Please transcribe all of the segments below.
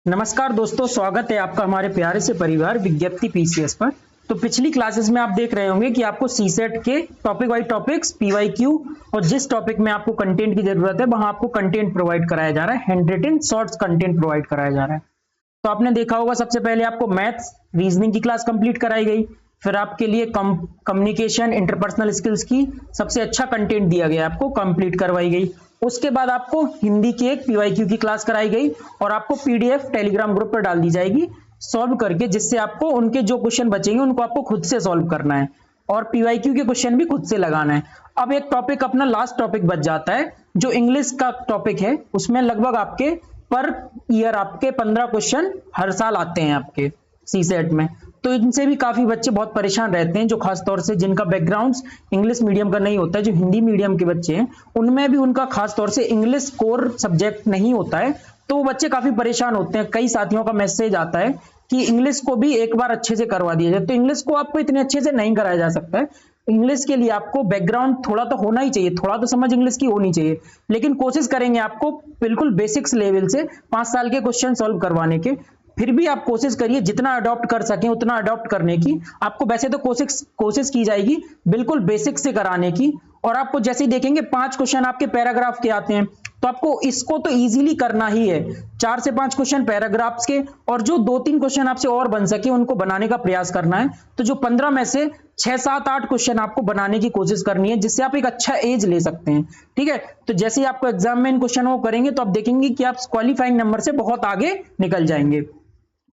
नमस्कार दोस्तों, स्वागत है आपका हमारे प्यारे से परिवार विज्ञप्ति पीसीएस पर। तो पिछली क्लासेस में आप देख रहे होंगे कि आपको सीसेट के टॉपिक वाइज टॉपिक्स पीवाईक्यू और जिस टॉपिक में आपको कंटेंट की जरूरत है वहां आपको कंटेंट प्रोवाइड कराया जा रहा है, hand written shorts content provide कराया जा रहा है। तो आपने देखा होगा सबसे पहले आपको मैथ्स रीजनिंग की क्लास कंप्लीट कराई गई, फिर आपके लिए कम्युनिकेशन इंटरपर्सनल स्किल्स की सबसे अच्छा कंटेंट दिया गया, आपको कंप्लीट करवाई गई। उसके बाद आपको हिंदी की एक पीवाईक्यू की क्लास कराई गई और आपको पीडीएफ टेलीग्राम ग्रुप पर डाल दी जाएगी सॉल्व करके, जिससे आपको उनके जो क्वेश्चन बचेंगे उनको आपको खुद से सॉल्व करना है और पीवाईक्यू के क्वेश्चन भी खुद से लगाना है। अब एक टॉपिक अपना लास्ट टॉपिक बच जाता है जो इंग्लिश का टॉपिक है, उसमें लगभग आपके पर ईयर आपके 15 क्वेश्चन हर साल आते हैं आपके सीसेट में। तो इनसे भी काफी बच्चे बहुत परेशान रहते हैं, जो खास तौर से जिनका बैकग्राउंड इंग्लिश मीडियम का नहीं होता है, जो हिंदी मीडियम के बच्चे हैं उनमें भी उनका खास तौर से इंग्लिश कोर सब्जेक्ट नहीं होता है, तो वो बच्चे काफी परेशान होते हैं। कई साथियों का मैसेज आता है कि इंग्लिश को भी एक बार अच्छे से करवा दिया जाए, तो इंग्लिश को आपको इतने अच्छे से नहीं कराया जा सकता है। इंग्लिश के लिए आपको बैकग्राउंड थोड़ा तो होना ही चाहिए, थोड़ा तो समझ इंग्लिश की होनी चाहिए, लेकिन कोशिश करेंगे आपको बिल्कुल बेसिक्स लेवल से 5 साल के क्वेश्चन सॉल्व करवाने के। फिर भी आप कोशिश करिए जितना अडॉप्ट कर सकें उतना अडॉप्ट करने की। आपको वैसे तो कोशिश की जाएगी बिल्कुल बेसिक से कराने की, और आपको जैसे ही देखेंगे 5 क्वेश्चन आपके पैराग्राफ के आते हैं, तो आपको इसको तो इजीली करना ही है। 4 से 5 क्वेश्चन पैराग्राफ्स के, और जो 2-3 क्वेश्चन आपसे और बन सके उनको बनाने का प्रयास करना है। तो जो 15 में से 6, 7, 8 क्वेश्चन आपको बनाने की कोशिश करनी है, जिससे आप एक अच्छा एज ले सकते हैं। ठीक है, तो जैसे ही आपको एग्जाम में इन क्वेश्चन को करेंगे तो आप देखेंगे कि आप क्वालिफाइंग नंबर से बहुत आगे निकल जाएंगे।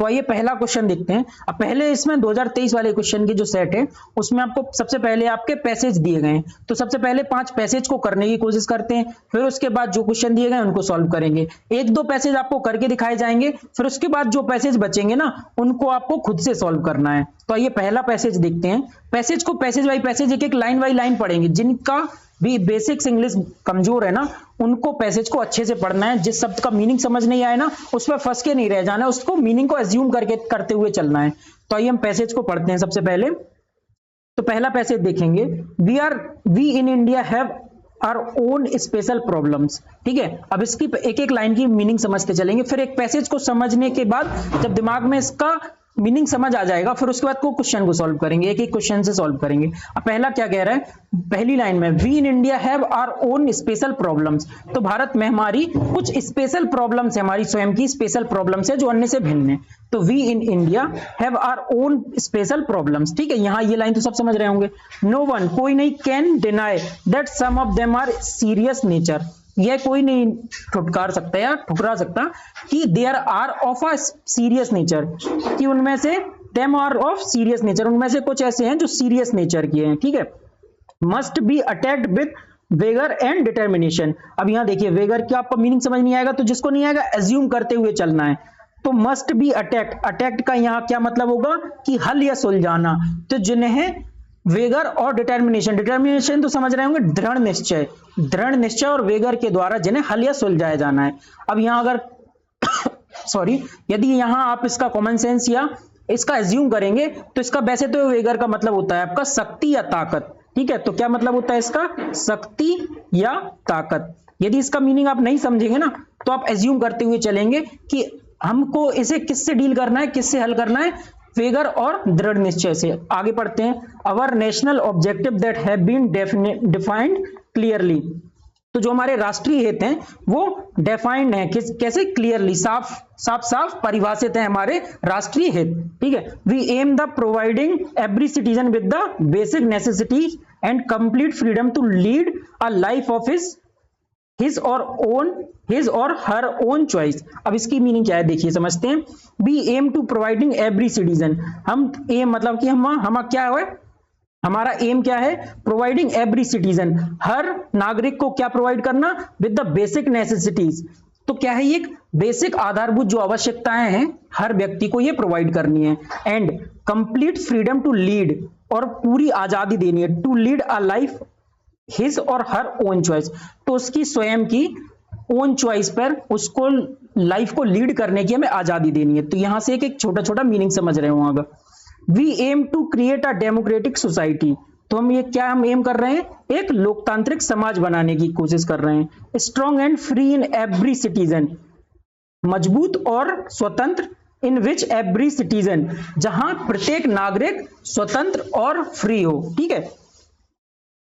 तो आइए पहला क्वेश्चन देखते हैं। अब पहले इसमें 2023 वाले क्वेश्चन की जो सेट है उसमें आपको सबसे पहले आपके पैसेज दिए गए हैं, तो सबसे पहले 5 पैसेज को करने की कोशिश करते हैं, फिर उसके बाद जो क्वेश्चन दिए गए उनको सॉल्व करेंगे। 1-2 पैसेज आपको करके दिखाए जाएंगे, फिर उसके बाद जो पैसेज बचेंगे ना उनको आपको खुद से सॉल्व करना है। तो आइए पहला पैसेज देखते हैं। पैसेज को पैसेज बाई पैसेज एक एक लाइन बाई लाइन पढ़ेंगे। जिनका भी बेसिक्स इंग्लिश कमजोर है ना उनको पैसेज को अच्छे से पढ़ना है। जिस शब्द का मीनिंग समझ नहीं आए ना उस पर फंस के नहीं रह जाना है, उसको मीनिंग को एज्यूम करके करते हुए चलना है। तो आइए हम पैसेज को पढ़ते हैं सबसे पहले। तो पहला पैसेज देखेंगे, we in India have our own special problems. ठीक है, अब इसकी एक एक लाइन की मीनिंग समझते चलेंगे। फिर एक पैसेज को समझने के बाद जब दिमाग में इसका मीनिंग समझ आ जाएगा फिर उसके बाद को क्वेश्चन को सॉल्व करेंगे, एक एक क्वेश्चन से सॉल्व करेंगे। अब पहला क्या कह रहा है, पहली लाइन में we in India have our own special problems. तो भारत में हमारी कुछ स्पेशल प्रॉब्लम्स है, हमारी स्वयं की स्पेशल प्रॉब्लम्स है जो अन्य से भिन्न है। तो we in India have our own special problems. ठीक है, यहां ये लाइन तो सब समझ रहे होंगे। नो वन, कोई नहीं, can deny that some of them are serious nature. यह कोई नहीं ठुटकार सकता या ठुकरा सकता कि there are of a serious nature, कि उनमें से them are of serious nature, उनमें से कुछ ऐसे हैं जो सीरियस नेचर के हैं। ठीक है, must be attacked with vigour and determination. अब यहां देखिए वेगर क्या आपको मीनिंग समझ नहीं आएगा, तो जिसको नहीं आएगा एज्यूम करते हुए चलना है। तो मस्ट बी अटैक्ड, अटैक्ड का यहां क्या मतलब होगा कि हल या सुलझाना। तो जिन्हें वेगर और डिटर्मिनेशन, डिटर्मिनेशन तो समझ रहे होंगे दृढ़ निश्चय, दृढ़ निश्चय और वेगर के द्वारा जिन्हें हल या सुलझाया जाना है। अब यहां अगर सॉरी यदि यहां आप इसका कॉमन सेंस या इसका एज्यूम करेंगे तो इसका वैसे तो वेगर का मतलब होता है आपका शक्ति या ताकत। ठीक है, तो क्या मतलब होता है इसका, शक्ति या ताकत। यदि इसका मीनिंग आप नहीं समझेंगे ना तो आप एज्यूम करते हुए चलेंगे कि हमको इसे किससे डील करना है, किससे हल करना है, वेगर और दृढ़ निश्चय से। आगे पढ़ते हैं। Our national objective that have been defined clearly. तो जो हमारे राष्ट्रीय हित हैं वो डिफाइंड है, कैसे, क्लियरली, साफ परिभाषित है हमारे राष्ट्रीय हित। ठीक है, we aim the providing every citizen with the basic necessities and complete freedom to lead a life of his or her own choice. अब इसकी मीनिंग क्या है देखिए, समझते हैं। We aim to providing every citizen, हम एम मतलब कि हम क्या है, हमारा एम क्या है, प्रोवाइडिंग एवरी सिटीजन, हर नागरिक को क्या प्रोवाइड करना, विद द बेसिक नेसेसिटीज। तो क्या है, ये बेसिक आधारभूत जो आवश्यकताएं हैं हर व्यक्ति को ये प्रोवाइड करनी है। And complete freedom to lead, और पूरी आजादी देनी है, to lead a life his or her own choice. तो उसकी स्वयं की ओन चॉइस पर उसको लाइफ को लीड करने की हमें आजादी देनी है। तो यहां से एक छोटा छोटा मीनिंग समझ रहे होंगे। We aim to create a democratic society, तो हम ये क्या हम एम कर रहे हैं, एक लोकतांत्रिक समाज बनाने की कोशिश कर रहे हैं। Strong and free in every citizen, मजबूत और स्वतंत्र, इन विच एवरी सिटीजन, जहां प्रत्येक नागरिक स्वतंत्र और फ्री हो, ठीक है,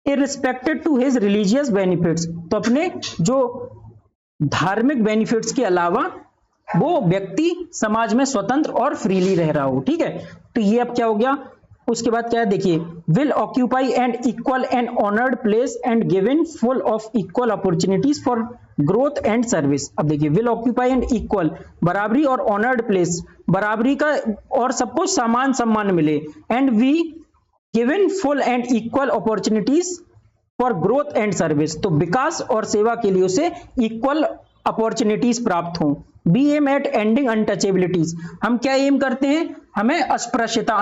इररिस्पेक्टेड टू हिज रिलीजियस बेनिफिट्स, तो अपने जो धार्मिक बेनिफिट्स के अलावा वो व्यक्ति समाज में स्वतंत्र और फ्रीली रह रहा हो, ठीक है। तो ये अब क्या हो गया, उसके बाद क्या है देखिए, will occupy and equal and honoured place and given full of equal opportunities for growth and service. अब देखिए, विल ऑक्यूपाई एंड इक्वल, बराबरी और ऑनर्ड प्लेस, बराबरी का और सबको समान सम्मान मिले, and we given full and equal opportunities for growth and service, तो विकास और सेवा के लिए उसे इक्वल अपॉर्चुनिटीज प्राप्त हों। बी एम एट एंडिंग अनटचेबिलिटीज, हम क्या एम करते हैं, हमें अस्पृश्यता,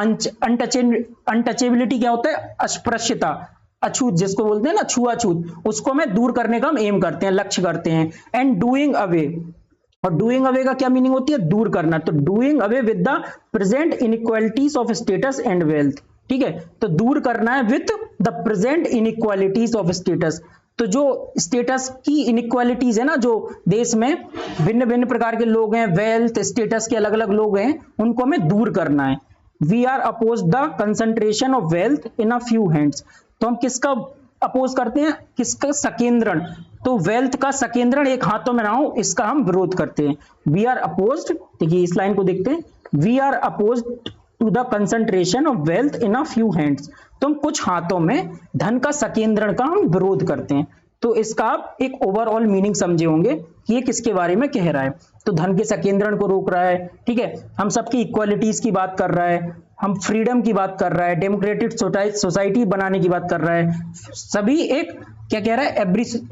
अनटचेबिलिटी क्या होता है, अस्पृश्यता, अछूत जिसको बोलते हैं ना, छुआछूत, उसको हमें दूर करने का हम एम करते हैं, लक्ष्य करते हैं। एंड डूइंग अवे, और डूइंग अवे का क्या मीनिंग होती है, दूर करना, तो doing away with the present inequalities of status and wealth, ठीक है, तो दूर करना है with the present inequalities of status, तो जो स्टेटस की इनइक्वालिटीज है ना, जो देश में भिन्न भिन्न प्रकार के लोग हैं, वेल्थ स्टेटस के अलग अलग लोग हैं, उनको हमें दूर करना है। We are oppose the concentration of wealth in a few hands, तो हम किसका अपोज करते हैं, किसका सकेंद्रण, तो वेल्थ का सकेंद्रण एक हाथों में ना हो, इसका हम विरोध करते हैं। वी आर अपोज्ड, देखिए इस लाइन को देखते हैं, we are opposed to the concentration of wealth in a few hands, तो हम कुछ हाथों में धन का सकेंद्रण का हम विरोध करते हैं। तो इसका आप एक ओवरऑल मीनिंग समझे होंगे कि ये किसके बारे में कह रहा है, तो धन के सकेंद्रण को रोक रहा है, ठीक है, हम सबकी इक्वालिटीज की बात कर रहा है, हम फ्रीडम की बात कर रहा है, डेमोक्रेटिक सोसाइटी बनाने की बात कर रहा है, सभी एक क्या कह रहा है,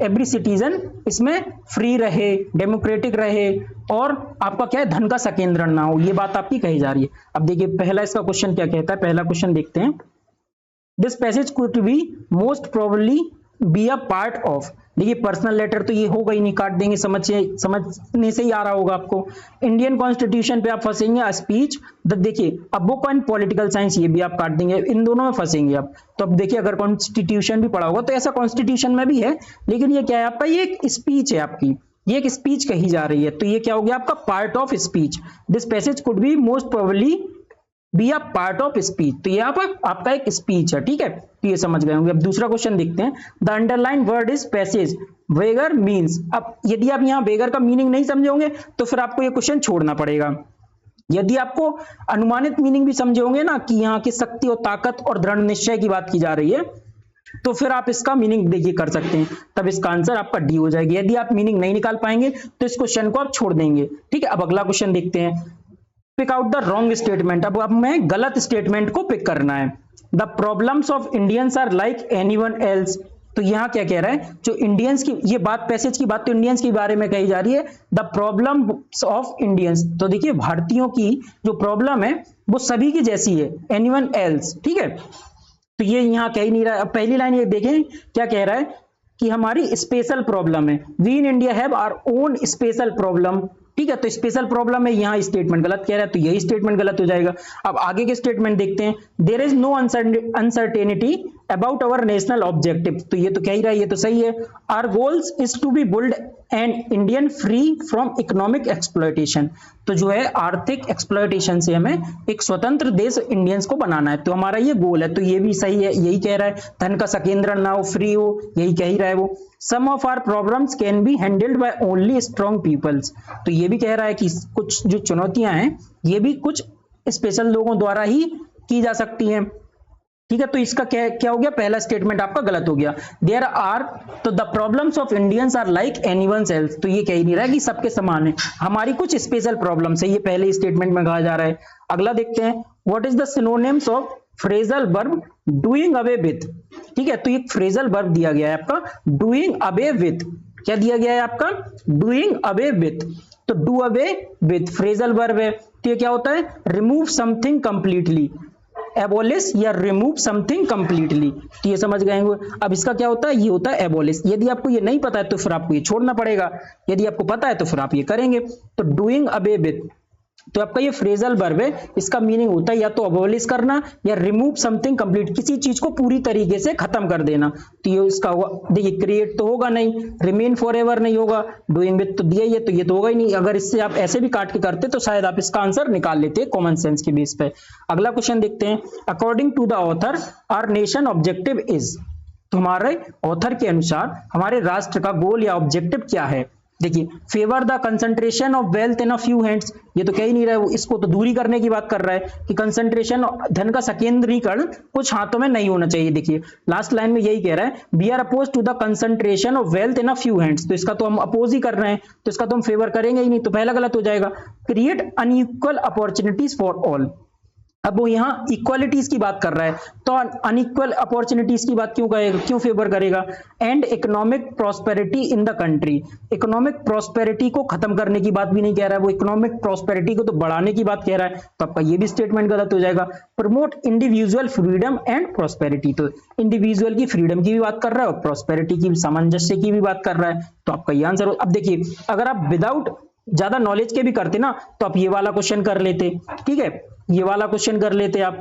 एवरी सिटीजन इसमें फ्री रहे, डेमोक्रेटिक रहे, और आपका क्या है, धन का सकेंद्रण ना हो, ये बात आपकी कही जा रही है। अब देखिए पहला इसका क्वेश्चन क्या कहता है, पहला क्वेश्चन देखते हैं, this passage could be most probably be a part of, देखिए पर्सनल लेटर तो ये होगा ही नहीं, काट देंगे, समझने से ही आ रहा होगा आपको। इंडियन कॉन्स्टिट्यूशन पे आप फंसेंगे, स्पीच, देखिए अब बुक ऑन पॉलिटिकल साइंस, ये भी आप काट देंगे, इन दोनों में फंसेंगे आप। तो अब देखिए अगर कॉन्स्टिट्यूशन भी पढ़ा होगा तो ऐसा कॉन्स्टिट्यूशन में भी है, लेकिन ये क्या है आपका, ये एक स्पीच है आपकी, ये एक स्पीच कही जा रही है, तो ये क्या हो गया आपका, part of speech. This passage could be most probably be a part of speech, तो ये आपका एक स्पीच है, ठीक है, तो ये समझ गए होंगे। अब दूसरा क्वेश्चन देखते हैं, the underline word is passage, vigour means, अब यदि आप यहाँ वेगर का मीनिंग नहीं समझे होंगे तो फिर आपको ये क्वेश्चन छोड़ना पड़ेगा। यदि आपको अनुमानित मीनिंग भी समझे होंगे ना, कि यहाँ की शक्ति और ताकत और दृढ़ निश्चय की बात की जा रही है, तो फिर आप इसका मीनिंग देखिए कर सकते हैं, तब इसका आंसर आपका डी हो जाएगी। यदि आप मीनिंग नहीं निकाल पाएंगे तो इस क्वेश्चन को आप छोड़ देंगे, ठीक है। अब अगला क्वेश्चन देखते हैं, pick out the wrong statement, अब हमें गलत स्टेटमेंट को पिक करना है। The problems of Indians are like anyone else, तो यहां क्या कह रहा है, जो इंडियंस की ये बात, पैसेज की बात तो इंडियंस के बारे में कही जा रही है, द प्रॉब्लम्स ऑफ इंडियंस, तो देखिए भारतीयों की जो प्रॉब्लम है वो सभी की जैसी है, एनीवन एल्स, ठीक है, तो ये यहां कह ही नहीं रहा है। पहली लाइन ये देखें क्या कह रहा है, कि हमारी स्पेशल प्रॉब्लम है, we in India have our own special problem, ठीक है, तो स्पेशल प्रॉब्लम है, यहां स्टेटमेंट गलत कह रहा है, तो यही स्टेटमेंट गलत हो जाएगा। अब आगे के स्टेटमेंट देखते हैं, there is no uncertainty about our national objective, तो ये तो कह ही रहा है, ये तो सही है। Our goals is to be build an Indian free from economic exploitation, तो जो है आर्थिक एक्सप्लॉयटेशन से हमें एक स्वतंत्र देश इंडियंस को बनाना है, तो हमारा ये गोल है, तो ये भी सही है, यही कह रहा है, धन का सकेंद्रण ना हो, फ्री हो, यही कह ही रहा है वो। Some of our problems can be handled by only strong peoples, तो ये भी कह रहा है कि कुछ जो चुनौतियां हैं ये भी कुछ स्पेशल लोगों द्वारा ही की जा सकती हैं, ठीक है, तो इसका क्या हो गया, पहला स्टेटमेंट आपका गलत हो गया। देयर आर, तो the problems of Indians are like anyone else, तो ये कह ही नहीं रहा है कि सबके समान है, हमारी कुछ स्पेशल प्रॉब्लम्स है, ये पहले स्टेटमेंट में कहा जा रहा है। अगला देखते हैं, what is the synonyms of phrasal verb doing away with, ठीक है, तो एक फ्रेजल वर्ब दिया गया है आपका डूइंग अवे विथ, क्या दिया गया है आपका, डूइंग अवे विथ, तो do away with phrasal verb है, तो ये क्या होता है, रिमूव समथिंग कंप्लीटली, एबोलिश या रिमूव समथिंग कंप्लीटली, तो ये समझ गए होंगे। अब इसका क्या होता है, ये होता है एबोलिश। यदि आपको ये नहीं पता है तो फिर आपको ये छोड़ना पड़ेगा, यदि आपको पता है तो फिर आप ये करेंगे। तो डूइंग अवे विथ, तो आपका ये फ्रेजल वर्ब है, इसका मीनिंग होता है या तो अबॉलिश करना या रिमूव समथिंग कंप्लीट, किसी चीज को पूरी तरीके से खत्म कर देना। तो ये इसका होगा, देखिए क्रिएट तो होगा नहीं, रिमेन फॉरएवर नहीं होगा, डूइंग विद तो दिया ही है, तो ये तो होगा ही नहीं। अगर इससे आप ऐसे भी काट के करते तो शायद आप इसका आंसर निकाल लेते कॉमन सेंस के बेस पे। अगला क्वेश्चन देखते हैं, according to the author our nation objective is. तो हमारे ऑथर के अनुसार हमारे राष्ट्र का गोल या ऑब्जेक्टिव क्या है। देखिए, favour the concentration of wealth in a few hands, ये तो कह ही नहीं रहा है, इसको तो दूरी करने की बात कर रहा है कि कंसंट्रेशन, धन का सकेंद्रीकरण कुछ हाथों में नहीं होना चाहिए। देखिए लास्ट लाइन में यही कह रहा है, we are oppose to the concentration of wealth in a few hands, तो इसका तो हम अपोज ही कर रहे हैं, तो इसका तो हम फेवर करेंगे ही नहीं, तो पहला गलत हो जाएगा। Create unequal opportunities for all, अब वो यहाँ इक्वालिटीज की बात कर रहा है, तो अनइक्वल अपॉर्चुनिटीज की बात क्यों करेगा, क्यों फेवर करेगा। And economic prosperity in the country, economic prosperity को खत्म करने की बात भी नहीं कह रहा है, वो इकोनॉमिक प्रॉस्पेरिटी को तो बढ़ाने की बात कह रहा है, तो आपका ये भी स्टेटमेंट गलत हो जाएगा। Promote individual freedom and prosperity, तो इंडिविजुअल की फ्रीडम की भी बात कर रहा है और प्रॉस्पेरिटी की, सामंजस्य की भी बात कर रहा है, तो आपका ये आंसर। अब देखिए, अगर आप विदाउट ज्यादा नॉलेज के भी करते ना, तो आप ये वाला क्वेश्चन कर लेते, ठीक है, ये वाला क्वेश्चन कर लेते आप,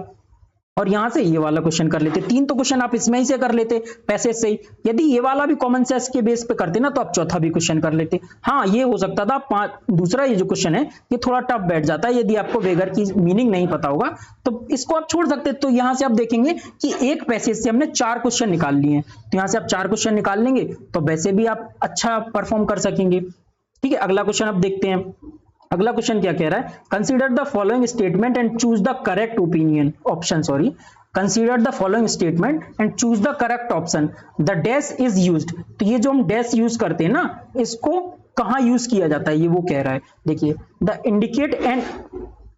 और यहां से ये वाला क्वेश्चन कर लेते, तीन तो क्वेश्चन आप इसमें ही से कर लेते पैसेज से ही। यदि ये वाला भी कॉमन सेंस के बेस पे करते ना, तो आप चौथा भी क्वेश्चन कर लेते। हाँ, ये हो सकता था दूसरा ये जो क्वेश्चन है ये थोड़ा टफ बैठ जाता है, यदि आपको वेगर की मीनिंग नहीं पता होगा तो इसको आप छोड़ सकते। तो यहां से आप देखेंगे कि एक पैसेज से हमने 4 क्वेश्चन निकाल लिए हैं, तो यहां से आप 4 क्वेश्चन निकाल लेंगे तो वैसे भी आप अच्छा परफॉर्म कर सकेंगे, ठीक है। अगला क्वेश्चन आप देखते हैं, अगला क्वेश्चन क्या कह रहा है, consider the following statement and choose the correct opinion option, sorry, consider the following statement and choose the correct option, the dash is used. तो ये जो हम डैश यूज करते हैं ना, इसको कहां यूज किया जाता है ये वो कह रहा है। देखिए, the indicate and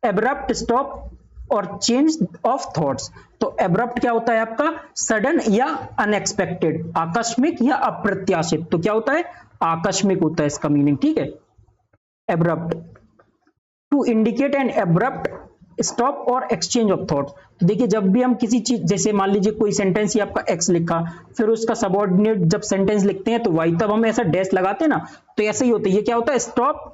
abrupt stop और चेंज ऑफ थॉट्स, तो एब्रप्ट क्या होता है आपका, सडन या अनएक्सपेक्टेड, आकस्मिक या अप्रत्याशित, तो क्या होता है, आकस्मिक होता है इसका मीनिंग, ठीक है, abrupt. To indicate an abrupt stop or exchange of thoughts, तो देखिए जब भी हम किसी चीज, जैसे मान लीजिए कोई सेंटेंस ही आपका एक्स लिखा, फिर उसका सबऑर्डिनेट जब सेंटेंस लिखते हैं तो वाई, तब हम ऐसा डैश लगाते हैं ना, तो ऐसे ही होता है, ये क्या होता है, स्टॉप,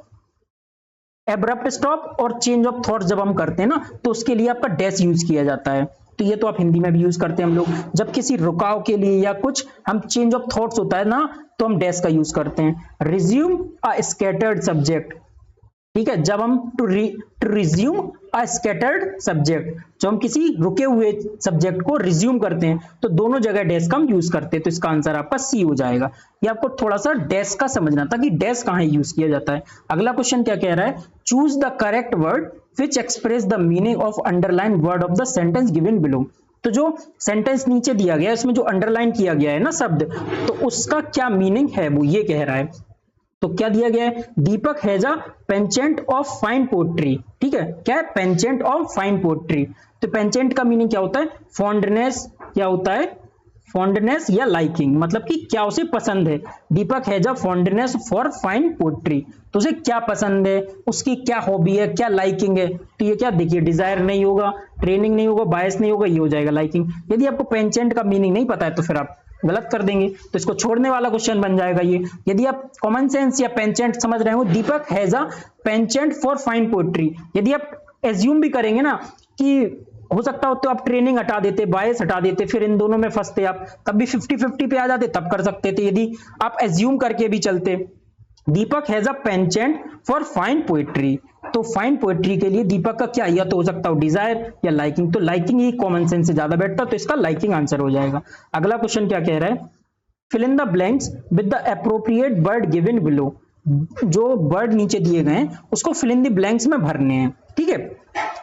एब्रप्ट स्टॉप और चेंज ऑफ थॉट्स जब हम करते हैं ना, तो उसके लिए आपका डैश यूज किया जाता है। तो ये तो आप हिंदी में भी यूज करते हैं हम लोग, जब किसी रुकाव के लिए या कुछ हम चेंज ऑफ थॉट्स होता है ना, तो हम डैश का यूज करते हैं। रिज्यूम अ स्कैटर्ड सब्जेक्ट, ठीक है, जब हम to resume a scattered subject, जो हम किसी रुके हुए सब्जेक्ट को रिज्यूम करते हैं, तो दोनों जगह डैश का हम यूज करते हैं, तो इसका आंसर आपका सी हो जाएगा। ये आपको थोड़ा सा डैश का समझना था कि डैश कहां यूज किया जाता है। अगला क्वेश्चन क्या कह रहा है, choose the correct word which express the meaning of underline word of the sentence given below. तो जो सेंटेंस नीचे दिया गया है उसमें जो अंडरलाइन किया गया है ना शब्द, तो उसका क्या मीनिंग है वो ये कह रहा है। तो क्या दिया गया है, Deepak has a penchant of fine poetry, ठीक है, क्या है, पेंचेंट ऑफ फाइन पोट्री। तो पेंचेंट का मीनिंग क्या होता है, फॉन्डनेस, क्या होता है, फॉन्डनेस या लाइकिंग, मतलब कि क्या उसे पसंद है। Deepak has a fondness for fine poetry, तो उसे क्या पसंद है, उसकी क्या हॉबी है, क्या लाइकिंग है। तो ये क्या, देखिए डिजायर नहीं होगा, ट्रेनिंग नहीं होगा, बायस नहीं होगा, ये हो जाएगा लाइकिंग। यदि आपको पेंचेंट का मीनिंग नहीं पता है तो फिर आप गलत कर देंगे, तो इसको छोड़ने वाला क्वेश्चन बन जाएगा ये। यदि आप कॉमन सेंस या पेंचेंट समझ रहे हो, Deepak has a penchant for fine poetry, यदि आप एज्यूम भी करेंगे ना कि हो सकता हो तो आप ट्रेनिंग हटा देते, बायस हटा देते, फिर इन दोनों में फंसते आप, तब भी 50-50 पे आ जाते, तब कर सकते थे। यदि आप एज्यूम करके भी चलते, Deepak has a penchant for fine poetry, तो फाइन पोएट्री के लिए दीपक का क्या, या तो हो सकता हो डिजायर या लाइकिंग, तो लाइकिंग ही कॉमन सेंस से ज्यादा बैठता, तो इसका लाइकिंग आंसर हो जाएगा। अगला क्वेश्चन क्या कह रहा है, fill in the blanks with the appropriate word given below, जो वर्ड नीचे दिए गए हैं उसको फिल इन द ब्लैंक्स में भरने हैं, ठीक है।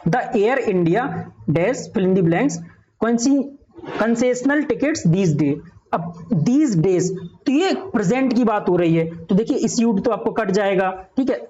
The Air India dash fill in the blanks concessional tickets these day, अब दीज डेज, तो ये प्रेजेंट की बात हो रही है, तो देखिए इश्यूड तो आपको कट जाएगा, ठीक है,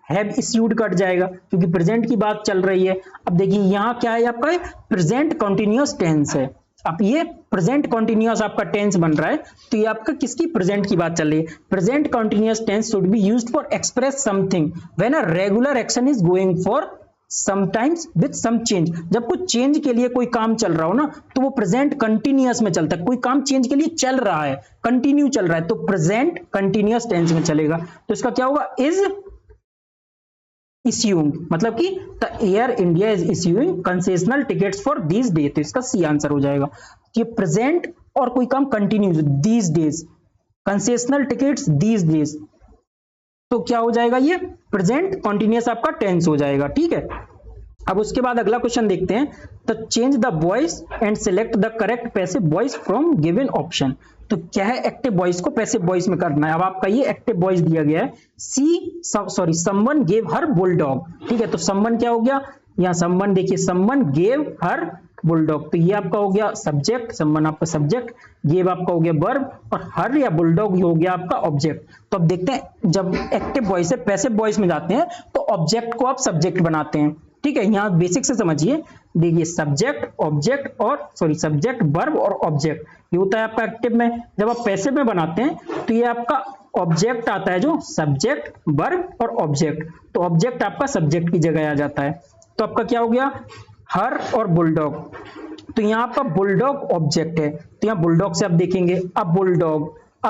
हैव इश्यूड कट जाएगा क्योंकि प्रेजेंट की बात चल रही है। अब देखिए यहाँ क्या है, आपका प्रेजेंट कंटिन्यूअस टेंस है, अब ये प्रेजेंट कंटिन्यूअस आपका टेंस बन रहा है, तो ये आपका किसकी, प्रेजेंट की बात चल रही है। Present continuous tense should be used for express something when a regular action is going for sometimes with some change, जब कुछ चेंज के लिए कोई काम चल रहा हो ना, तो वो प्रेजेंट कंटिन्यूअस में चलता है, कोई काम चेंज के लिए चल रहा है, कंटिन्यू चल रहा है, तो प्रेजेंट कंटिन्यूअस टेंस में चलेगा, तो इसका क्या होगा, इज इश्यूइंग, मतलब कि the Air India is issuing concessional tickets for these day, तो इसका सी आंसर हो जाएगा। ये प्रेजेंट और कोई काम continuous, these days, concessional tickets these days, तो क्या हो जाएगा, ये प्रेजेंट कॉन्टिन्यूस आपका टेंस हो जाएगा। ठीक है, अब उसके बाद अगला क्वेश्चन देखते हैं। तो change the voice and select the correct passive voice from given option. तो क्या है, एक्टिव वॉइस को पैसिव वॉइस में करना है। अब आपका ये एक्टिव वॉइस दिया गया है, समवन गेव हर बुलडॉग। ठीक है, तो समवन क्या हो गया, यहाँ समवन देखिए, समवन गेव हर बुलडॉग, तो ये आपका हो गया सब्जेक्ट, समवन आपका सब्जेक्ट, गेव आपका हो गया वर्ब, और हर या बुलडॉग हो गया आपका ऑब्जेक्ट। तो अब देखते हैं, जब एक्टिव वॉइस से पैसिव वॉइस में जाते हैं तो ऑब्जेक्ट को आप सब्जेक्ट बनाते हैं। ठीक है, यहाँ बेसिक से समझिए, देखिए सब्जेक्ट ऑब्जेक्ट और सब्जेक्ट वर्ब और ऑब्जेक्ट, ये होता है आपका एक्टिव में। जब आप पैसिव में बनाते हैं तो ये आपका ऑब्जेक्ट आता है, जो सब्जेक्ट वर्ब और ऑब्जेक्ट, तो ऑब्जेक्ट आपका सब्जेक्ट की जगह आ जाता है। तो आपका क्या हो गया, हर और बुलडॉग, तो यहाँ आपका बुलडॉग ऑब्जेक्ट है, तो यहाँ बुलडॉग से आप देखेंगे, अब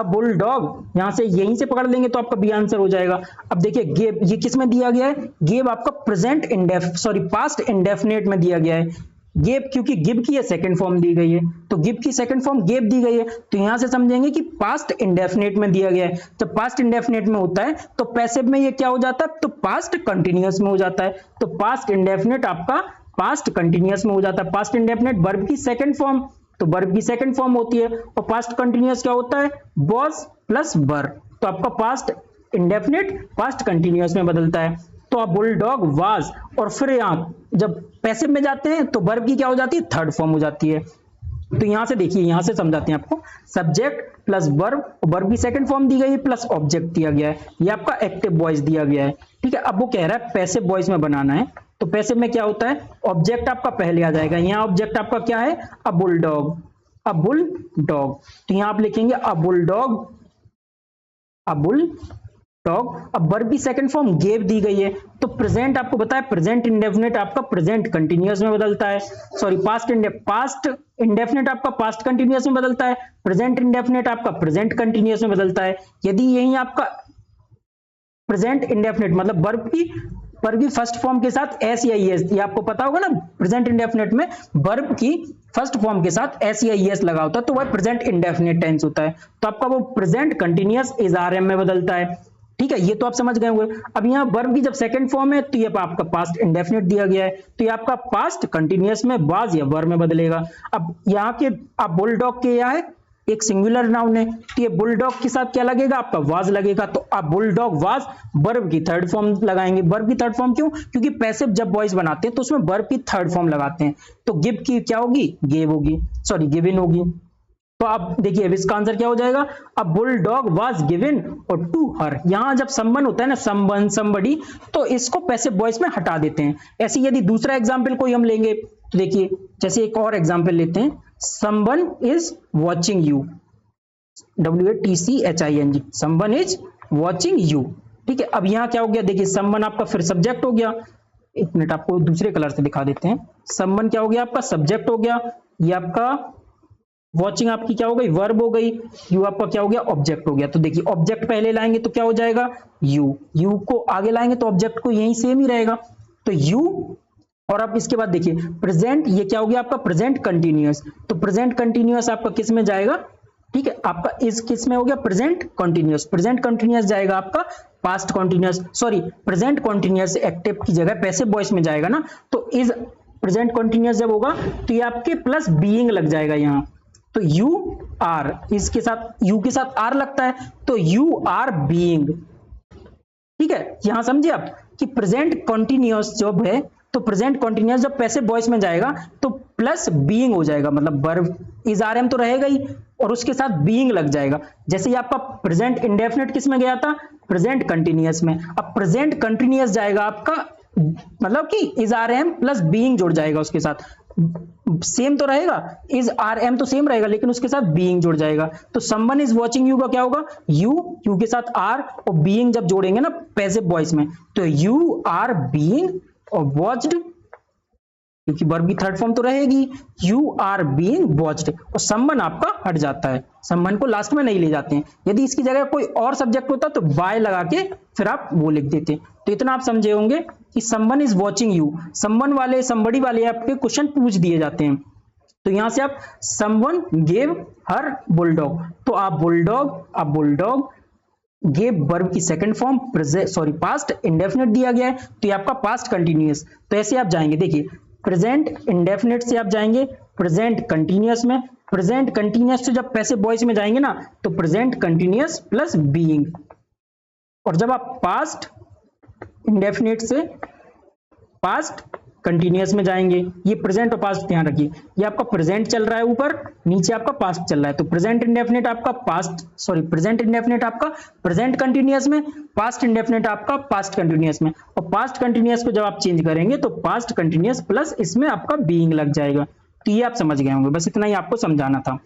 बुलडॉग यहां से यहीं से पकड़ लेंगे तो आपका बी आंसर हो जाएगा। अब देखिए गेव, ये किस में दिया गया है, गेव आपका पास्ट इंडेफिनेट में दिया गया है। गेव, क्योंकि गिव की सेकंड फॉर्म दी गई है, तो गिव की सेकंड फॉर्म गेव दी गई है, तो यहां से समझेंगे कि पास्ट इंडेफिनेट में दिया गया है। जब पास्ट इंडेफिनेट में होता है तो पैसिव में ये क्या हो जाता है, तो पास्ट कंटिन्यूअस में हो जाता है। तो पास्ट इंडेफिनेट आपका पास्ट कंटिन्यूअस में हो जाता है। पास्ट इंडेफिनेट वर्ब की सेकंड फॉर्म, तो वर्ब की सेकंड फॉर्म होती है, और पास्ट कंटिन्यूअस क्या होता है, वॉज प्लस वर, तो आपका पास्ट इंडेफिनेट पास्ट कंटिन्यूअस में बदलता है। तो आप बुलडॉग वाज, और फिर यहाँ जब पैसिव में जाते हैं तो वर्ब की क्या हो जाती है, थर्ड फॉर्म हो जाती है। तो यहां से देखिए, यहां से समझाते हैं आपको, सब्जेक्ट प्लस वर्ब, वर्ब की सेकंड फॉर्म दी गई है प्लस ऑब्जेक्ट दिया गया है, ये आपका एक्टिव वॉइस दिया गया है। ठीक है, अब वो कह रहा है पैसिव वॉइस में बनाना है, तो पैसिव में क्या होता है, ऑब्जेक्ट आपका पहले आ जाएगा। यहाँ ऑब्जेक्ट आपका क्या है, अ बुलडॉग, तो यहाँ आप लिखेंगे अ बुलडॉग। अब वर्ब की सेकंड फॉर्म गेव दी गई है, तो प्रेजेंट आपको बताया, प्रेजेंट इंडेफिनेट आपका प्रेजेंट कंटिन्यूअस में बदलता है, पास्ट इंडेफिनेट आपका पास्ट कंटिन्यूअस में बदलता है, प्रेजेंट इंडेफिनेट आपका प्रेजेंट कंटिन्यूअस में बदलता है। यदि यही आपका प्रेजेंट इंडेफिनेट मतलब वर्ब की फर्स्ट फॉर्म के साथ एस या ईएस, ये आपको पता होगा ना, प्रेजेंट इंडेफिनेट में वर्ब की फर्स्ट फॉर्म के साथ एस या ईएस लगा होता है, तो वह प्रेजेंट इंडेफिनेट टेंस होता है। तो आपका वो प्रेजेंट कंटिन्यूअस इज आरएम में बदलता है। ठीक है, ये तो आप समझ गए होंगे। अब यहाँ वर्ब की जब सेकंड फॉर्म है तो ये आपका पास्ट इंडेफिनेट दिया गया है, तो ये आपका पास्ट कंटिन्यूअस में वाज या वर में बदलेगा। अब यहाँ के आप बुलडॉग के यहाँ है एक सिंगुलर नाउन है, तो ये बुलडॉग के साथ क्या लगेगा, आपका वाज लगेगा, तो आप बुलडॉग वाज वर्ब की थर्ड फॉर्म लगाएंगे। वर्ब की थर्ड फॉर्म क्यों, क्योंकि पैसिव जब वॉइस बनाते हैं तो उसमें वर्ब की थर्ड फॉर्म लगाते हैं, तो गिव की क्या होगी, गेव होगी, गिवन होगी। तो आप देखिए अब इसका आंसर क्या हो जाएगा, अब बुलडॉग वाज गिवन और टू हर, यहां जब संबंध होता है ना, संबंध समबडी, तो इसको पैसिव वॉइस में हटा देते हैं। ऐसे यदि दूसरा एग्जांपल कोई हम लेंगे तो देखिए, जैसे एक और एग्जांपल लेते हैं, someone is watching you, WATCHING, someone is watching you. ठीक है, अब यहां क्या हो गया, देखिए समवन आपका फिर सब्जेक्ट हो गया, एक मिनट आपको दूसरे कलर से दिखा देते हैं। समवन क्या हो गया, आपका सब्जेक्ट हो गया, ये आपका वॉचिंग आपकी क्या हो गई, वर्ब हो गई, यू आपका क्या हो गया, ऑब्जेक्ट हो गया। तो देखिए ऑब्जेक्ट पहले लाएंगे तो क्या हो जाएगा, यू को आगे लाएंगे तो ऑब्जेक्ट को यही सेम ही रहेगा, तो यू। और अब इसके बाद देखिए प्रेजेंट, ये क्या हो गया आपका प्रेजेंट कंटिन्यूअस, तो प्रेजेंट कंटिन्यूअस आपका किस में जाएगा, ठीक है, आपका इस किस में हो गया, प्रेजेंट कंटिन्यूअस जाएगा आपका past continuous, present continuous active की जगह पैसिव वॉइस में जाएगा ना, तो इज प्रेजेंट कंटिन्यूअस जब होगा तो ये आपके प्लस बीइंग लग जाएगा यहाँ, तो यू आर, इसके साथ यू के साथ आर लगता है, तो यू आर बीइंग। ठीक है, यहां समझिए आप कि प्रेजेंट कंटिन्यूअस जब है, तो प्रेजेंट कंटिन्यूअस जब पैसिव वॉइस में जाएगा तो प्लस बीइंग हो जाएगा, मतलब वर्ब इज आरएम तो रहेगा ही और उसके साथ बीइंग लग जाएगा। जैसे ही आपका प्रेजेंट इंडेफिनिट किस में गया था, प्रेजेंट कंटिन्यूअस में, अब प्रेजेंट कंटिन्यूअस जाएगा आपका, मतलब कि इज आरएम प्लस बीइंग जुड़ जाएगा उसके साथ, सेम तो रहेगा, इज आरएम तो सेम रहेगा लेकिन उसके साथ बीइंग जुड़ जाएगा। तो समवन इज वॉचिंग यू का क्या होगा, यू के साथ आर और बीइंग जब जोड़ेंगे ना पैसिव वॉइस में, तो यू आर बीइंग और वॉच्ड क्योंकि वर्ब की थर्ड फॉर्म तो रहेगी, यू आर बीइंग वॉच्ड, और समवन आपका हट जाता है, समवन को लास्ट में नहीं ले जाते हैं। यदि इसकी जगह कोई और सब्जेक्ट होता तो बाय लगा के फिर आप वो लिख देते। तो इतना आप समझे होंगे कि someone is watching you, someone वाले समबड़ी वाले आपके क्वेश्चन पूछ दिए जाते हैं। तो यहां से आप समवन गेव हर बुलडॉग, तो आप बुलडॉग गेव वर्ब की सेकंड फॉर्म पास्ट इंडेफिनिट दिया गया है, तो ये आपका पास्ट कंटिन्यूअस। तो ऐसे आप जाएंगे, देखिए प्रेजेंट इंडेफिनिट से आप जाएंगे प्रेजेंट कंटिन्यूअस में, प्रेजेंट कंटिन्यूअस से जब पैसिव वॉइस में जाएंगे ना तो प्रेजेंट कंटिन्यूअस प्लस बीइंग, और जब आप पास्ट इंडेफिनिट से पास्ट कंटिन्यूअस में जाएंगे, ये प्रेजेंट और पास्ट ध्यान रखिए, ये आपका प्रेजेंट चल रहा है ऊपर, नीचे आपका पास्ट चल रहा है, तो प्रेजेंट इंडेफिनिट आपका प्रेजेंट कंटिन्यूअस में, पास्ट इंडेफिनिट आपका पास्ट कंटिन्यूअस में, और पास्ट कंटिन्यूअस को जब आप चेंज करेंगे तो पास्ट कंटिन्यूअस प्लस इसमें आपका बीइंग लग जाएगा। तो ये आप समझ गए होंगे, बस इतना ही आपको समझाना था।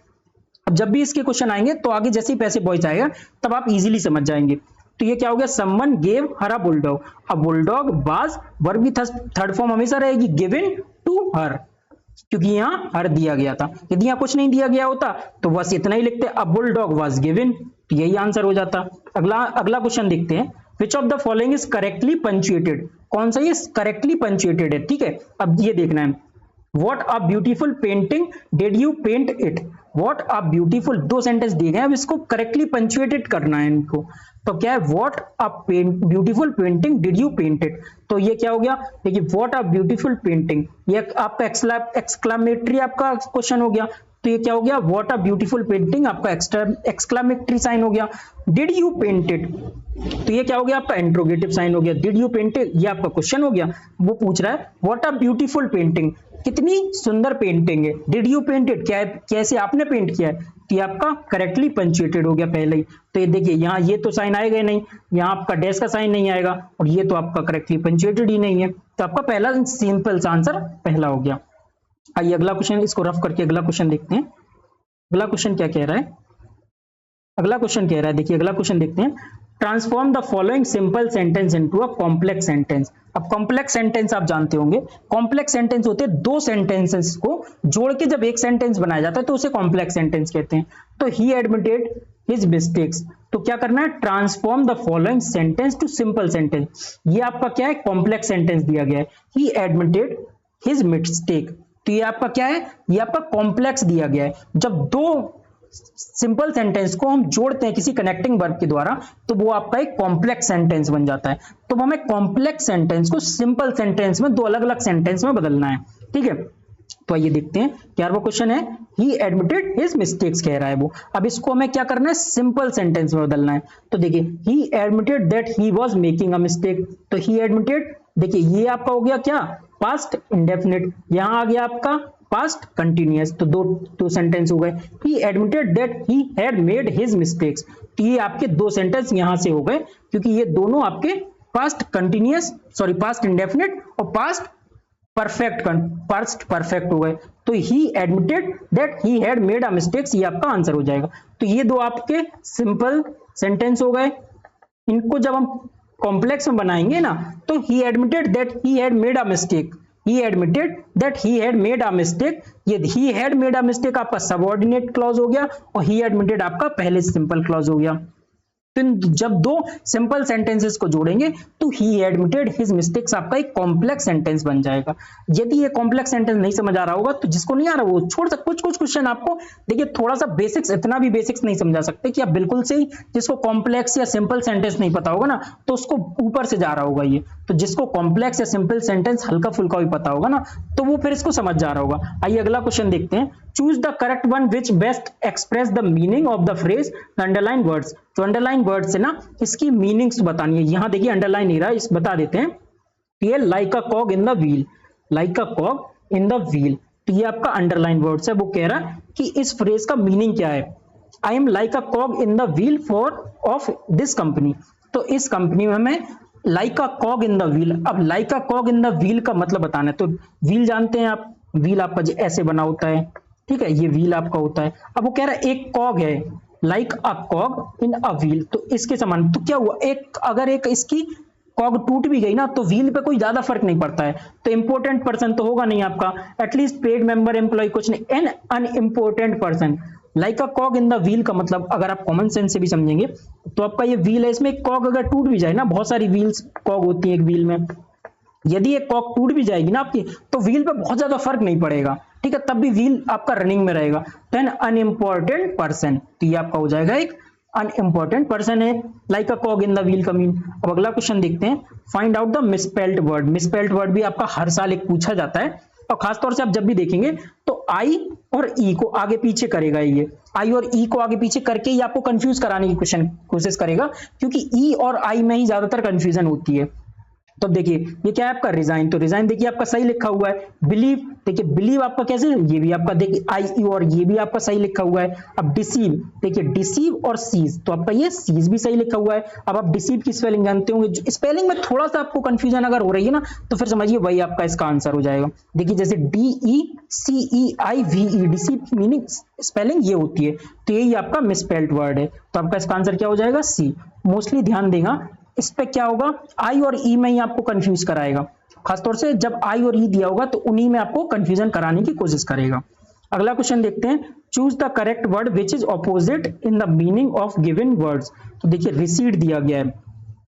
अब जब भी इसके क्वेश्चन आएंगे तो आगे जैसे ही पैसिव वॉइस आएगा तब आप इजीली समझ जाएंगे। तो ये क्या हो गया, someone gave her a bulldog, a bulldog was, verb की थर्ड फॉर्म हमेशा रहेगी गिवन टू हर, क्योंकि यहाँ हर दिया गया था। यदि यहाँ कुछ नहीं दिया गया होता तो बस इतना ही लिखते, अ बुलडॉग वाज गिवन, तो यही आंसर हो जाता। अगला क्वेश्चन देखते हैं, which of the following is correctly punctuated, कौन सा ये करेक्टली पंचुएटेड है, ठीक है। अब ये देखना है, What a beautiful painting did you paint it? What a beautiful, दो सेंटेंस दिए गए हैं, अब इसको करेक्टली पंचुएटेड करना है इनको। तो क्या है, What a beautiful painting did you paint it? तो ये क्या हो गया, देखिए What a beautiful painting, ये आपका एक्सक्लामेटरी आपका क्वेश्चन हो गया। तो ये क्या हो गया, What a beautiful painting आपका एक्सक्लामेटरी साइन हो गया। Did you paint it, तो ये क्या हो गया, आपका इंट्रोगेटिव साइन हो गया। Did you paint it, ये आपका क्वेश्चन हो गया, वो पूछ रहा है What a beautiful painting, कितनी सुंदर पेंटिंग है। डिड यू पेंट इट, क्या है, कैसे आपने पेंट किया है, तो ये आपका करेक्टली पंचुएटेड हो गया पहले ही। तो ये देखिए यहाँ ये तो साइन आएगा नहीं, यहाँ आपका डैश का साइन नहीं आएगा, और ये तो आपका करेक्टली पंचुएटेड ही नहीं है, तो आपका पहला सिंपल सा आंसर पहला हो गया। आइए अगला क्वेश्चन, इसको रफ करके अगला क्वेश्चन देखते हैं। अगला क्वेश्चन क्या कह रहा है, देखिए अगला क्वेश्चन देखते हैं, transform the following simple sentence into a complex sentence. अब कॉम्प्लेक्स सेंटेंस आप जानते होंगे, कॉम्प्लेक्स सेंटेंस होते हैं दो सेंटेंसेस को जोड़ के जब एक सेंटेंस बनाया जाता है तो उसे कॉम्प्लेक्स सेंटेंस कहते हैं। तो ही एडमिटेड हिज मिस्टेक्स, तो क्या करना है, transform the following sentence to simple sentence. ये आपका क्या है, कॉम्प्लेक्स सेंटेंस दिया गया है, ही एडमिटेड हिज मिस्टेक, तो ये आपका क्या है, ये आपका कॉम्प्लेक्स दिया गया है। जब दो सिंपल सेंटेंस को हम जोड़ते हैं किसी कनेक्टिंग वर्ब के द्वारा तो वो आपका एक कॉम्प्लेक्स सेंटेंस बन जाता है। तो हमें कॉम्प्लेक्स सेंटेंस को सिंपल सेंटेंस में, दो अलग अलग सेंटेंस में बदलना है, ठीक है। तो आइए देखते हैं, क्या वो क्वेश्चन है, ही एडमिटेड हिज मिस्टेक्स कह रहा है वो। अब इसको हमें क्या करना है, सिंपल सेंटेंस में बदलना है। तो देखिए, ही admitted that he was making a mistake, तो ही एडमिटेड, देखिए ये आपका हो गया क्या, पास्ट इंडेफिनिट, यहां आ गया आपका पास्ट कंटिन्यूअस, तो दो सेंटेंस हो गए। ही admitted that he had made his mistakes, तो ये आपके दो सेंटेंस यहां से हो गए, क्योंकि ये दोनों आपके पास्ट कंटिन्यूअस, पास्ट इंडेफिनिट और पास्ट परफेक्ट हो गए। तो ही admitted that he had made a mistakes, ये आपका आंसर हो जाएगा। तो ये दो आपके सिंपल सेंटेंस हो गए। इनको जब हम कॉम्प्लेक्स में बनाएंगे ना, तो ही admitted that he had made a mistake, he admitted that he had made a mistake, ये he had made a mistake आपका सबऑर्डिनेट क्लॉज हो गया, और he admitted आपका पहले सिंपल क्लॉज हो गया। तो जब दो सिंपल सेंटेंसेस को जोड़ेंगे तो ही एडमिटेड हिज मिस्टेक्स आपका एक कॉम्प्लेक्स सेंटेंस बन जाएगा। यदि ये कॉम्प्लेक्स सेंटेंस नहीं समझ आ रहा होगा तो जिसको नहीं आ रहा वो छोड़ सकते, कुछ क्वेश्चन आपको देखिए थोड़ा सा बेसिक्स, इतना भी बेसिक्स नहीं समझा सकते कि आप बिल्कुल से ही, जिसको कॉम्प्लेक्स या सिंपल सेंटेंस नहीं पता होगा ना तो उसको ऊपर से जा रहा होगा ये, तो जिसको कॉम्प्लेक्स या सिंपल सेंटेंस हल्का फुल्का भी पता होगा ना तो वो फिर इसको समझ जा रहा होगा। आइए अगला क्वेश्चन देखते हैं, choose the correct one which best express the meaning of the phrase underline words. तो अंडरलाइन वर्ड्स है ना, इसकी मीनिंग्स बतानी है। यहां देखिए अंडरलाइन नहीं रहा, इस बता देते हैं, ये like a cog in the wheel, like a cog in the wheel, तो ये आपका अंडरलाइन वर्ड्स है। वो कह रहा है कि इस फ्रेज का मीनिंग क्या है, I am like a cog in the wheel for of this company, तो इस कंपनी में हमें like a cog in the wheel. अब like a cog in the wheel का मतलब बताना है, तो व्हील जानते हैं आप, व्हील आपका ऐसे बना होता है, ठीक है, ये व्हील आपका होता है। अब वो कह रहा है एक कॉग है, like a cog in a wheel, तो इसके समान, तो क्या हुआ, एक अगर एक इसकी कॉग टूट भी गई ना तो व्हील पे कोई ज्यादा फर्क नहीं पड़ता है, तो इंपॉर्टेंट पर्सन तो होगा नहीं आपका, एटलीस्ट पेड मेंबर एम्प्लॉय कुछ नहीं, an unimportant person like a cog in the wheel का मतलब अगर आप कॉमन सेंस से भी समझेंगे तो आपका ये व्हील है, इसमें कॉग अगर टूट भी जाए ना, बहुत सारी व्हील्स कॉग होती है एक व्हील में, यदि एक कॉग टूट भी जाएगी ना आपकी तो व्हील पे बहुत ज्यादा फर्क नहीं पड़ेगा, ठीक है, तब भी व्हील आपका रनिंग में रहेगा। तो एन अनइम्पोर्टेंट पर्सन, तो ये आपका हो जाएगा एक अनइम्पोर्टेंट पर्सन है, like a cog in the wheel का मीन। अब अगला क्वेश्चन देखते हैं, find out the misspelled word. Misspelled word भी आपका हर साल एक पूछा जाता है, और खासतौर से आप जब भी देखेंगे तो आई और ई को आगे पीछे करेगा, ये आई और ई को आगे पीछे करके ही आपको कंफ्यूज कराने की कोशिश करेगा, क्योंकि ई और आई में ही ज्यादातर कंफ्यूजन होती है। तो अब देखिए ये क्या है आपका रिजाइन, तो रिजाइन देखिए आपका सही लिखा हुआ है। बिलीव, देखिए बिलीव आपका कैसे, ये भी आपका देखिए आई ई और ये भी आपका सही लिखा हुआ है। अब डिसीव, देखिए डिसीव और सीज, तो आपका ये सीज भी सही लिखा हुआ है। अब आप डिसीव की स्पेलिंग जानते होंगे, स्पेलिंग में थोड़ा सा आपको कंफ्यूजन अगर हो रही है ना तो फिर समझिए वही आपका इसका आंसर हो जाएगा। देखिए जैसे DECEIVE, डिसीव की मीनिंग स्पेलिंग ये होती है, तो यही आपका मिसस्पेल्ड वर्ड है, तो आपका इसका आंसर क्या हो जाएगा, सी। मोस्टली ध्यान देगा इस पे क्या होगा, आई और ई में ही आपको कंफ्यूज कराएगा, खासतौर से जब आई और ई दिया होगा तो उन्हीं में आपको कंफ्यूजन कराने की कोशिश करेगा। अगला क्वेश्चन देखते हैं, choose the correct word which is opposite in the meaning of given words. तो देखिए रिसीड दिया गया है,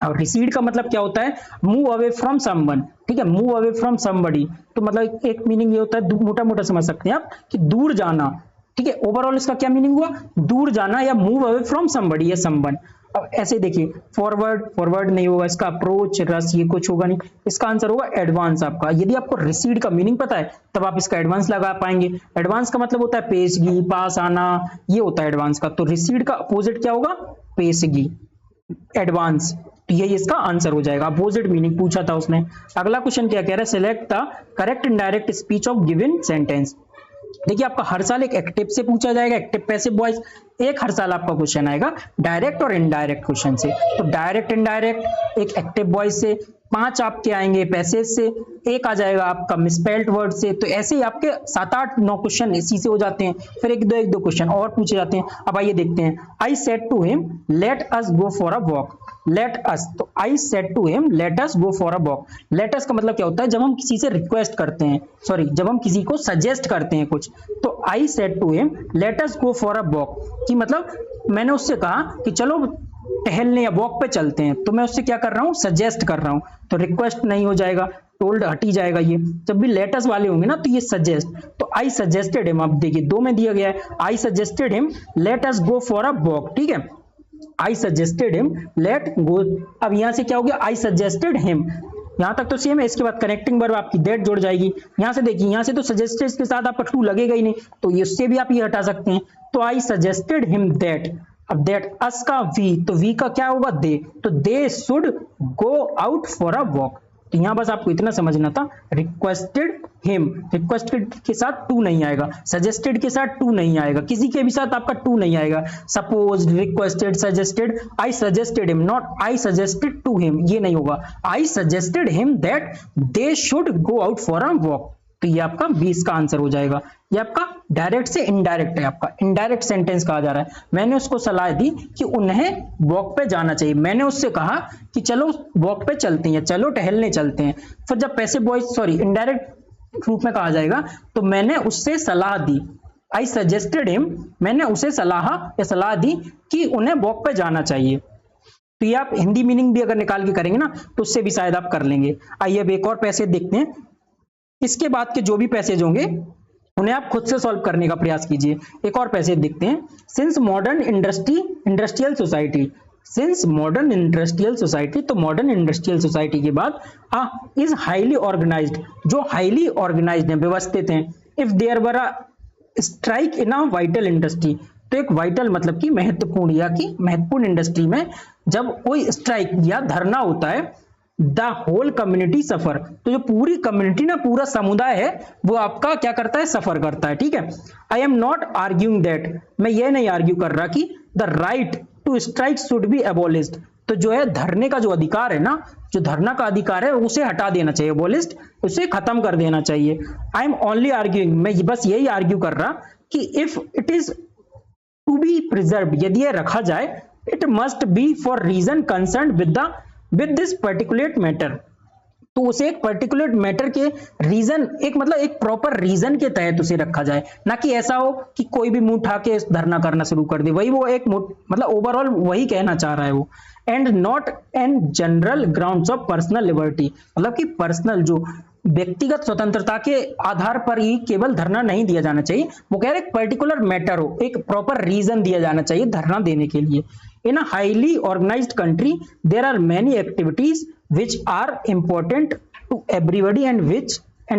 और रिसीड का मतलब क्या होता है, मूव अवे फ्रॉम समवन, ठीक है, मूव अवे फ्रॉम समबडी, तो मतलब एक मीनिंग ये होता है, मोटा मोटा समझ सकते हैं आप कि दूर जाना, ठीक है, ओवरऑल इसका क्या मीनिंग हुआ, दूर जाना या मूव अवे फ्रॉम समबडी या समवन। अब ऐसे देखिए फॉरवर्ड, फॉरवर्ड नहीं होगा इसका, अप्रोच, रस, ये कुछ होगा नहीं, इसका आंसर होगा एडवांस आपका। यदि आपको रिसीड का मीनिंग पता है तब आप इसका एडवांस लगा पाएंगे। एडवांस का मतलब होता है पेशगी, पास आना, ये होता है एडवांस का, तो रिसीड का अपोजिट क्या होगा, पेशगी, एडवांस, तो यही इसका आंसर हो जाएगा, अपोजिट मीनिंग पूछा था उसने। अगला क्वेश्चन क्या कह रहा है, select the correct indirect speech of given sentence. देखिए आपका हर साल एक एक्टिव से पूछा जाएगा, एक्टिव पैसिव वॉइस, एक हर साल आपका क्वेश्चन आएगा डायरेक्ट और इनडायरेक्ट क्वेश्चन से, तो डायरेक्ट इनडायरेक्ट एक एक्टिव वॉइस से, 5 आपके आएंगे पैसेज से, एक आ जाएगा आपका मिसस्पेल्ड वर्ड से, तो ऐसे ही आपके 7 8 9 क्वेश्चन इसी से हो जाते हैं, फिर एक दो क्वेश्चन और पूछे जाते हैं। अब आइए देखते हैं, I said to him let us go for a walk, let us, तो I said to him let us go for a walk. Let us का मतलब क्या होता है, जब हम किसी से रिक्वेस्ट करते हैं, सॉरी जब हम किसी को सजेस्ट करते हैं कुछ, तो I said to him let us go for a walk, कि मतलब मैंने उससे कहा कि चलो टहलने या वॉक पे चलते हैं, तो मैं उससे क्या कर रहा हूं, सजेस्ट कर रहा हूं, तो रिक्वेस्ट नहीं हो जाएगा, टोल्ड हट ही जाएगा। ये जब भी लेटस वाले होंगे ना तो ये सजेस्ट, तो आई सजेस्टेड हिम, अब देखिए 2 में दिया गया है, आई suggested him let us go for a walk, ठीक है, आई सजेस्टेड हिम लेट गो। अब यहां से क्या हो गया, आई सजेस्टेड हिम, यहां तक तो सेम है, इसके बाद कनेक्टिंग वर्ब आपकी दैट जुड़ जाएगी। यहां से देखिए, यहां से तो सजेस्टेड के साथ आपका टू लगेगा ही नहीं, तो इससे भी आप ये हटा सकते हैं, तो आई सजेस्टेड हिम दैट। अब दैट अस का वी, तो वी का क्या होगा, दे, तो दे should go out for a walk. तो यहां बस आपको इतना समझना था, रिक्वेस्टेड हिम, रिक्वेस्टेड के साथ टू नहीं आएगा, सजेस्टेड के साथ टू नहीं आएगा, किसी के भी साथ आपका टू नहीं आएगा। Suppose, requested, suggested, I suggested him, not I suggested to him, ये नहीं होगा, I suggested him that they should go out for a walk, तो ये आपका 20 का आंसर हो जाएगा। ये आपका डायरेक्ट से इनडायरेक्ट है, आपका इनडायरेक्ट सेंटेंस कहा जा रहा है। मैंने उसको सलाह दी कि उन्हें वॉक पे जाना चाहिए, मैंने उससे कहा कि चलो वॉक पे चलते हैं, चलो टहलने चलते हैं। फिर जब पैसिव वॉइस, सॉरी इनडायरेक्ट रूप में कहा जाएगा, तो मैंने उससे सलाह दी, आई सजेस्टेड हिम, मैंने उसे सलाह दी कि उन्हें वॉक पे जाना चाहिए। तो ये आप हिंदी मीनिंग भी अगर निकाल के करेंगे ना तो उससे भी शायद आप कर लेंगे। आइए अब एक और पैसेज देखते हैं, इसके बाद के जो भी पैसेज होंगे उन्हें आप खुद से सॉल्व करने का प्रयास कीजिए। एक और पैसेज देखते हैं, since modern industrial society, since modern industrial society, तो मॉडर्न इंडस्ट्रियल सोसाइटी के बाद इज हाईली ऑर्गेनाइज्ड, जो हाईली ऑर्गेनाइज्ड है, व्यवस्थित हैं। If there were a strike in a vital industry, तो एक वाइटल मतलब कि महत्वपूर्ण या कि महत्वपूर्ण इंडस्ट्री में जब कोई स्ट्राइक या धरना होता है, द होल कम्युनिटी सफर, तो जो पूरी कम्युनिटी ना, पूरा समुदाय है वो आपका क्या करता है, सफर करता है, ठीक है। I am not arguing that, मैं ये नहीं आर्ग्यू कर रहा कि the right to strike should be abolished, तो जो है धरने का जो अधिकार है ना, जो धरना का अधिकार है उसे हटा देना चाहिए, एबोलिश्ड, उसे खत्म कर देना चाहिए। आई एम ओनली आर्ग्यूइंग, मैं बस यही आर्ग्यू कर रहा कि if it is to be preserve, यदि ये रखा जाए, it must be for reason concern with the with this particulate matter, तो उसे एक पर्टिकुलर मैटर के रीजन, एक मतलब एक प्रॉपर रीजन के तहत उसे रखा जाए, ना कि ऐसा हो कि कोई भी मुंह उठा के धरना करना शुरू कर दे। वही वो एक मतलब ओवरऑल वही कहना चाह रहा है वो। And not an general grounds of personal liberty, मतलब कि पर्सनल जो व्यक्तिगत स्वतंत्रता के आधार पर ही केवल धरना नहीं दिया जाना चाहिए, वो कह रहे एक पर्टिकुलर मैटर हो, एक प्रॉपर रीजन दिया जाना चाहिए धरना देने के लिए। In a highly organised country there are many activities which are important to everybody and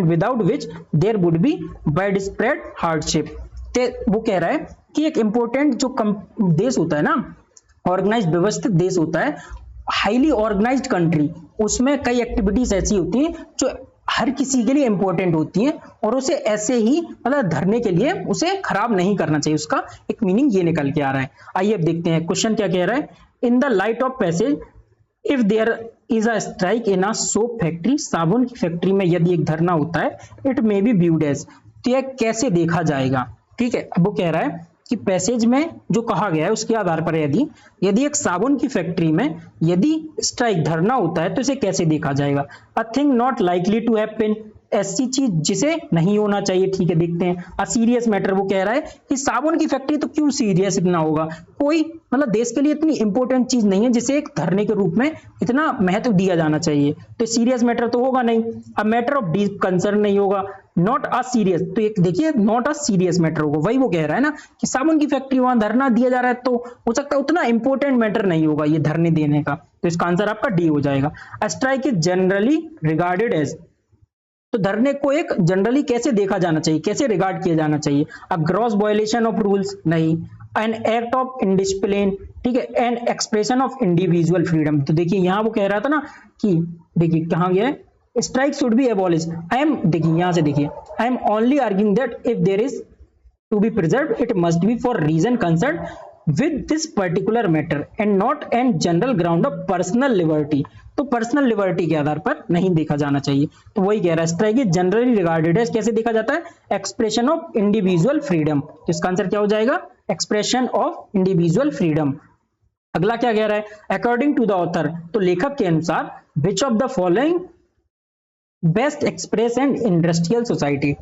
without which there would be widespread hardship। वो कह रहा है कि एक इंपॉर्टेंट जो देश होता है ना, ऑर्गेनाइज्ड व्यवस्थित देश होता है, हाईली ऑर्गेनाइज्ड कंट्री, उसमें कई एक्टिविटीज ऐसी होती हैं जो हर किसी के लिए इंपॉर्टेंट होती हैं और उसे ऐसे ही मतलब धरने के लिए उसे खराब नहीं करना चाहिए। उसका एक मीनिंग ये निकल के आ रहा है। आइए अब देखते हैं क्वेश्चन क्या कह रहा है। In the light of passage if there is a strike in a soap factory, साबुन की फैक्ट्री में यदि एक धरना होता है, it may be viewed as, तो यह कैसे देखा जाएगा। ठीक है, अब वो कह रहा है कि पैसेज में जो कहा गया है उसके आधार पर यदि एक साबुन की फैक्ट्री में यदि स्ट्राइक धरना होता है तो इसे कैसे देखा जाएगा। A thing not likely to happen, ऐसी चीज जिसे नहीं होना चाहिए। ठीक है, देखते हैं। अ सीरियस मैटर, वो कह रहा है कि साबुन की फैक्ट्री तो क्यों सीरियस इतना होगा, कोई मतलब देश के लिए इतनी इंपॉर्टेंट चीज नहीं है जिसे एक धरने के रूप में इतना महत्व दिया जाना चाहिए, तो सीरियस मैटर तो होगा नहीं। A matter of deep concern नहीं होगा। नॉट अ सीरियस, तो एक देखिए नॉट अ सीरियस मैटर होगा, वही वो कह रहा है ना कि साबुन की फैक्ट्री वहां धरना दिया जा रहा है, तो हो सकता है उतना इंपॉर्टेंट मैटर नहीं होगा ये धरने देने का, तो इसका आंसर आपका डी हो जाएगा। A strike is generally regarded as, तो धरने को एक जनरली कैसे देखा जाना चाहिए, कैसे रिगार्ड किया जाना चाहिए। A gross violation of rules नहीं। एन एक्ट ऑफ इंडिसिप्लिन, ठीक है, an expression of individual freedom, तो देखिए यहां वो कह रहा था ना कि देखिए कहां गया है, strike should be abolish. I am, देखिए यहां से देखिए, I am only arguing that if there is to be preserve it must be for reason concern with this particular matter and not an general ground of personal liberty, तो personal liberty के आधार पर नहीं देखा जाना चाहिए। तो वही कह रहा है strike is generally regarded as, कैसे देखा जाता है, एक्सप्रेशन ऑफ इंडिविजुअल फ्रीडम, तो इसका आंसर क्या हो जाएगा, एक्सप्रेशन ऑफ इंडिविजुअल फ्रीडम। अगला क्या कह रहा है, अकॉर्डिंग टू द ऑथर, तो लेखक के अनुसार विच of the following best express and industrial society,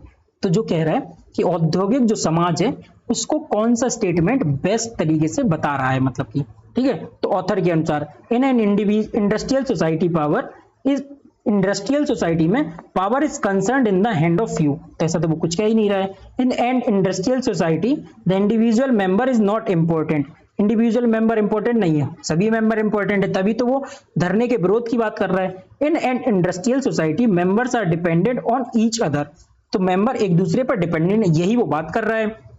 तो जो कह रहा है कि औद्योगिक जो समाज है उसको कौन सा स्टेटमेंट बेस्ट तरीके से बता रहा है, मतलब कि ठीक है। तो ऑथर के अनुसार in an industrial society power is, industrial society में power is concerned in the hand of few, तो ऐसा तो वो कुछ कह ही नहीं रहा है। In an industrial society the individual member is not important, individual member important नहीं है, सभी मेंबर इंपॉर्टेंट है, तभी तो वो धरने के विरोध की बात कर रहा है। In an industrial society members are dependent on each other, तो मेंबर एक दूसरे पर डिपेंडेंट है, यही वो बात कर रहा है।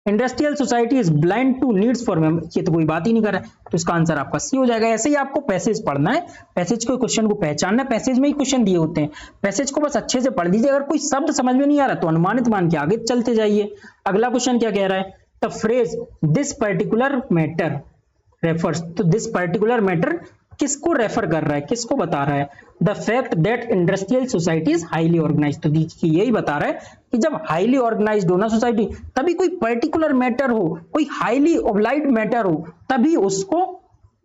Industrial society is blind to needs for member, ये तो कोई बात ही नहीं कर रहा है, तो इसका आंसर आपका सी हो जाएगा। ऐसे ही आपको पैसेज पढ़ना है, पैसेज को क्वेश्चन को पहचानना है, पैसेज में ही क्वेश्चन दिए होते हैं, पैसेज को बस अच्छे से पढ़ लीजिए। अगर कोई शब्द समझ में नहीं आ रहा तो अनुमानित मान के आगे चलते जाइए। अगला क्वेश्चन क्या कह रहा है, the phrase this particular matter refers, तो दिस पर्टिकुलर मैटर किसको रेफर कर रहा है, किसको बता रहा है, the fact that industrial society is highly organised, तो देखिए यही बता रहा है कि जब हाईली ऑर्गेनाइज्ड हो ना सोसाइटी, तभी कोई पर्टिकुलर मैटर हो, कोई हाईली ऑब्लाइड मैटर हो, तभी उसको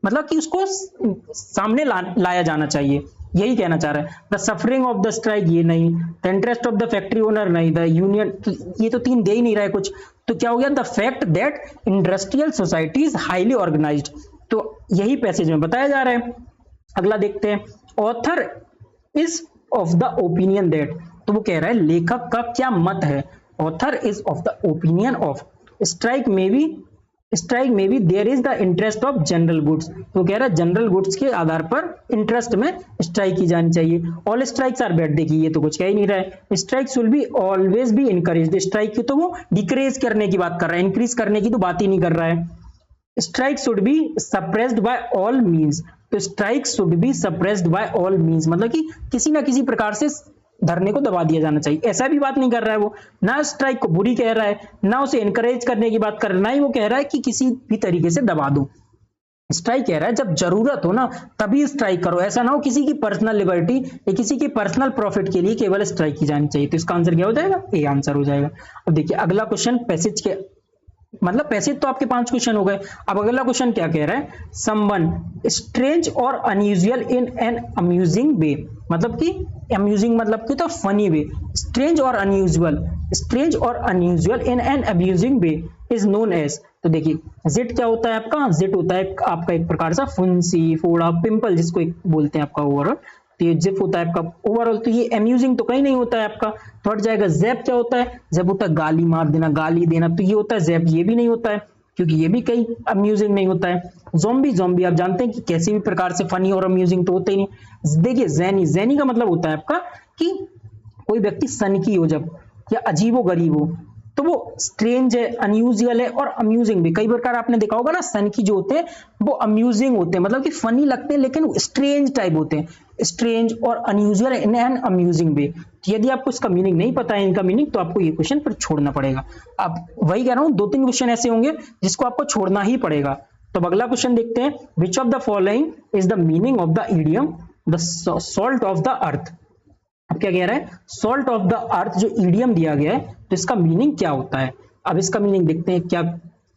मतलब कि उसको सामने लाया जाना चाहिए, यही कहना चाह रहा है। The suffering of the strike ये नहीं, the interest of the factory owner नहीं, द यूनियन, ये तो तीन दे ही नहीं रहा है कुछ, तो क्या हो गया, the fact that industrial society is highly organised, तो यही पैसेज में बताया जा रहा है। अगला देखते हैं, author is of the opinion that, तो वो कह रहा है लेखक का क्या मत है, author is of the opinion of strike में भी there is the interest of general goods, तो कह रहा है जनरल गुड्स के आधार पर इंटरेस्ट में स्ट्राइक की जानी चाहिए। ऑल स्ट्राइक्स आर बैड, देखिए ये तो कुछ कह ही नहीं रहा है। Strikes will be always be encouraged, strike की तो वो डिक्रीज करने की बात कर रहा है, इंक्रीज करने की तो बात ही नहीं कर रहा है। Strike should be suppressed by all means, तो strike should be suppressed by all means, मतलब कि किसी ना किसी प्रकार से धरने को दबा दिया जाना चाहिए, ऐसा भी बात नहीं कर रहा है वो, ना स्ट्राइक को बुरी कह रहा है, ना उसे एनकरेज करने की बात कर रहा है, ना ही वो कह रहा है कि किसी भी तरीके से दबा दो। स्ट्राइक कह रहा है जब जरूरत हो ना तभी स्ट्राइक करो, ऐसा ना हो किसी की पर्सनल लिबर्टी या किसी की पर्सनल प्रॉफिट के लिए केवल स्ट्राइक की जानी चाहिए, तो इसका आंसर क्या हो जाएगा, ए आंसर हो जाएगा। अब देखिए अगला क्वेश्चन पैसेज के मतलब पैसे तो आपके 5 क्वेश्चन हो गए। अब अगला क्वेश्चन क्या कह रहा है, समवन स्ट्रेंज और unusual in an amusing way, मतलब कि अम्यूजिंग मतलब कि तो फनी वे, स्ट्रेंज और unusual in an amusing way is known as. तो देखिए जिट क्या होता है आपका, जिट होता है आपका एक प्रकार सा फुंसी, फोड़ा, पिंपल जिसको एक बोलते हैं आपका ओवरऑल, तो ये जिप होता है आपका ओवरऑल। तो ये अम्यूजिंग तो कहीं नहीं होता है आपका। थर्ड जाएगा जैप, क्या होता है, जैप होता है गाली मार देना, गाली देना, तो ये होता है जैप, ये भी नहीं होता है क्योंकि ये भी कहीं अम्यूजिंग नहीं होता है। ज़ॉम्बी, ज़ॉम्बी आप जानते हैं कि कैसे भी प्रकार से फनी और अम्यूजिंग तो होते ही नहीं। देखिए जैनी, जैनी का मतलब होता है आपका कि कोई व्यक्ति सनकी हो जब, या अजीबो गरीब हो, तो वो स्ट्रेंज है, अनयूजुअल है और अम्यूजिंग भी। कई प्रकार आपने देखा होगा ना, सनकी जो होते हैं वो अम्यूजिंग होते हैं, मतलब कि फनी लगते हैं लेकिन स्ट्रेंज टाइप होते हैं, स्ट्रेंज और अनयूजुअल इन एन अम्यूजिंग वे। यदि आपको इसका मीनिंग नहीं पता है, इनका मीनिंग, तो आपको ये क्वेश्चन पर छोड़ना पड़ेगा। अब वही कह रहा हूं, 2-3 क्वेश्चन ऐसे होंगे जिसको आपको छोड़ना ही पड़ेगा। तो अगला क्वेश्चन देखते हैं, which of the following is the meaning of the idiom the salt of the earth. अब क्या कह रहा है, सॉल्ट ऑफ द अर्थ जो इडियम दिया गया है, तो इसका मीनिंग क्या होता है। अब इसका मीनिंग देखते हैं क्या,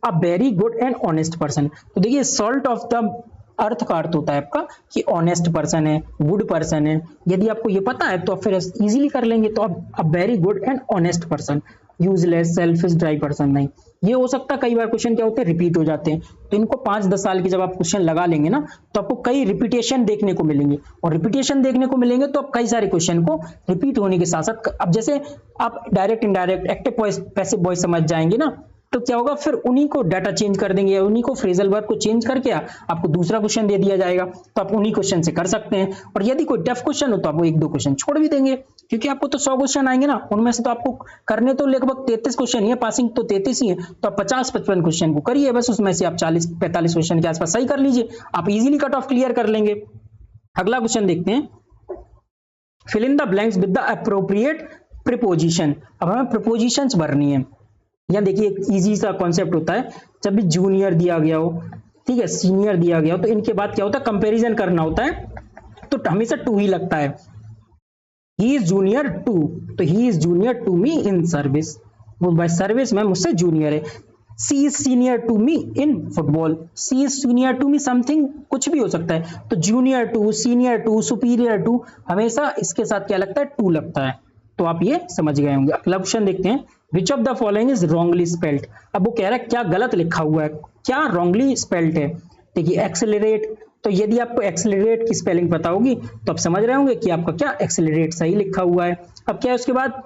a very good and honest person. तो देखिए सॉल्ट ऑफ द अर्थ का अर्थ होता है आपका कि ऑनेस्ट पर्सन है, गुड पर्सन है। यदि आपको ये पता है तो आप फिर इजीली कर लेंगे। तो अब a very good and honest person, useless, selfish, dry person नहीं। ये हो सकता है कई बार क्वेश्चन क्या होते हैं, रिपीट हो जाते हैं, तो इनको 5-10 साल की जब आप क्वेश्चन लगा लेंगे ना, तो आपको कई रिपीटेशन देखने को मिलेंगे, और रिपीटेशन देखने को मिलेंगे तो आप कई सारे क्वेश्चन को रिपीट होने के साथ साथ, अब जैसे आप direct indirect active voice passive voice समझ जाएंगे ना, तो क्या होगा, फिर उन्हीं को डाटा चेंज कर देंगे, या उन्हीं को फ्रेजल वर्ब को चेंज करके आपको दूसरा क्वेश्चन दे दिया जाएगा, तो आप उन्हीं क्वेश्चन से कर सकते हैं। और यदि कोई टफ क्वेश्चन हो तो आप 1-2 क्वेश्चन छोड़ भी देंगे, क्योंकि आपको तो 100 क्वेश्चन आएंगे ना, उनमें से तो आपको करने तो लगभग 33 क्वेश्चन ही है, पासिंग तो 33 ही है, तो आप 50-55 क्वेश्चन को करिए बस, उसमें से आप 40-45 क्वेश्चन के आसपास सही कर लीजिए, आप इजीली कट ऑफ क्लियर कर लेंगे। अगला क्वेश्चन देखते हैं, fill in the blanks with the appropriate preposition. अब हमें प्रीपोजिशंस भरनी है। यहाँ देखिए एक इजी सा कॉन्सेप्ट होता है, जब भी जूनियर दिया गया हो, ठीक है, सीनियर दिया गया हो, तो इनके बाद क्या होता है, कंपैरिजन करना होता है, तो हमेशा टू ही लगता है। ही इज जूनियर टू, तो he is junior to me in service, वो बाय सर्विस में मुझसे जूनियर है। She is senior to me in football, she is senior to me something, कुछ भी हो सकता है, तो junior to, senior to, superior to, हमेशा इसके साथ क्या लगता है, टू लगता है। तो आप ये समझ गए होंगे। अगला क्वेश्चन देखते हैं, which of the following is wrongly spelled. अब वो कह रहा है क्या गलत लिखा हुआ है, क्या रॉन्गली स्पेल्ड है। देखिए एक्सेलरेट, तो यदि आपको एक्सेलरेट की स्पेलिंग पता होगी तो आप समझ रहे होंगे कि आपका क्या एक्सेलरेट सही लिखा हुआ है। अब क्या है उसके बाद,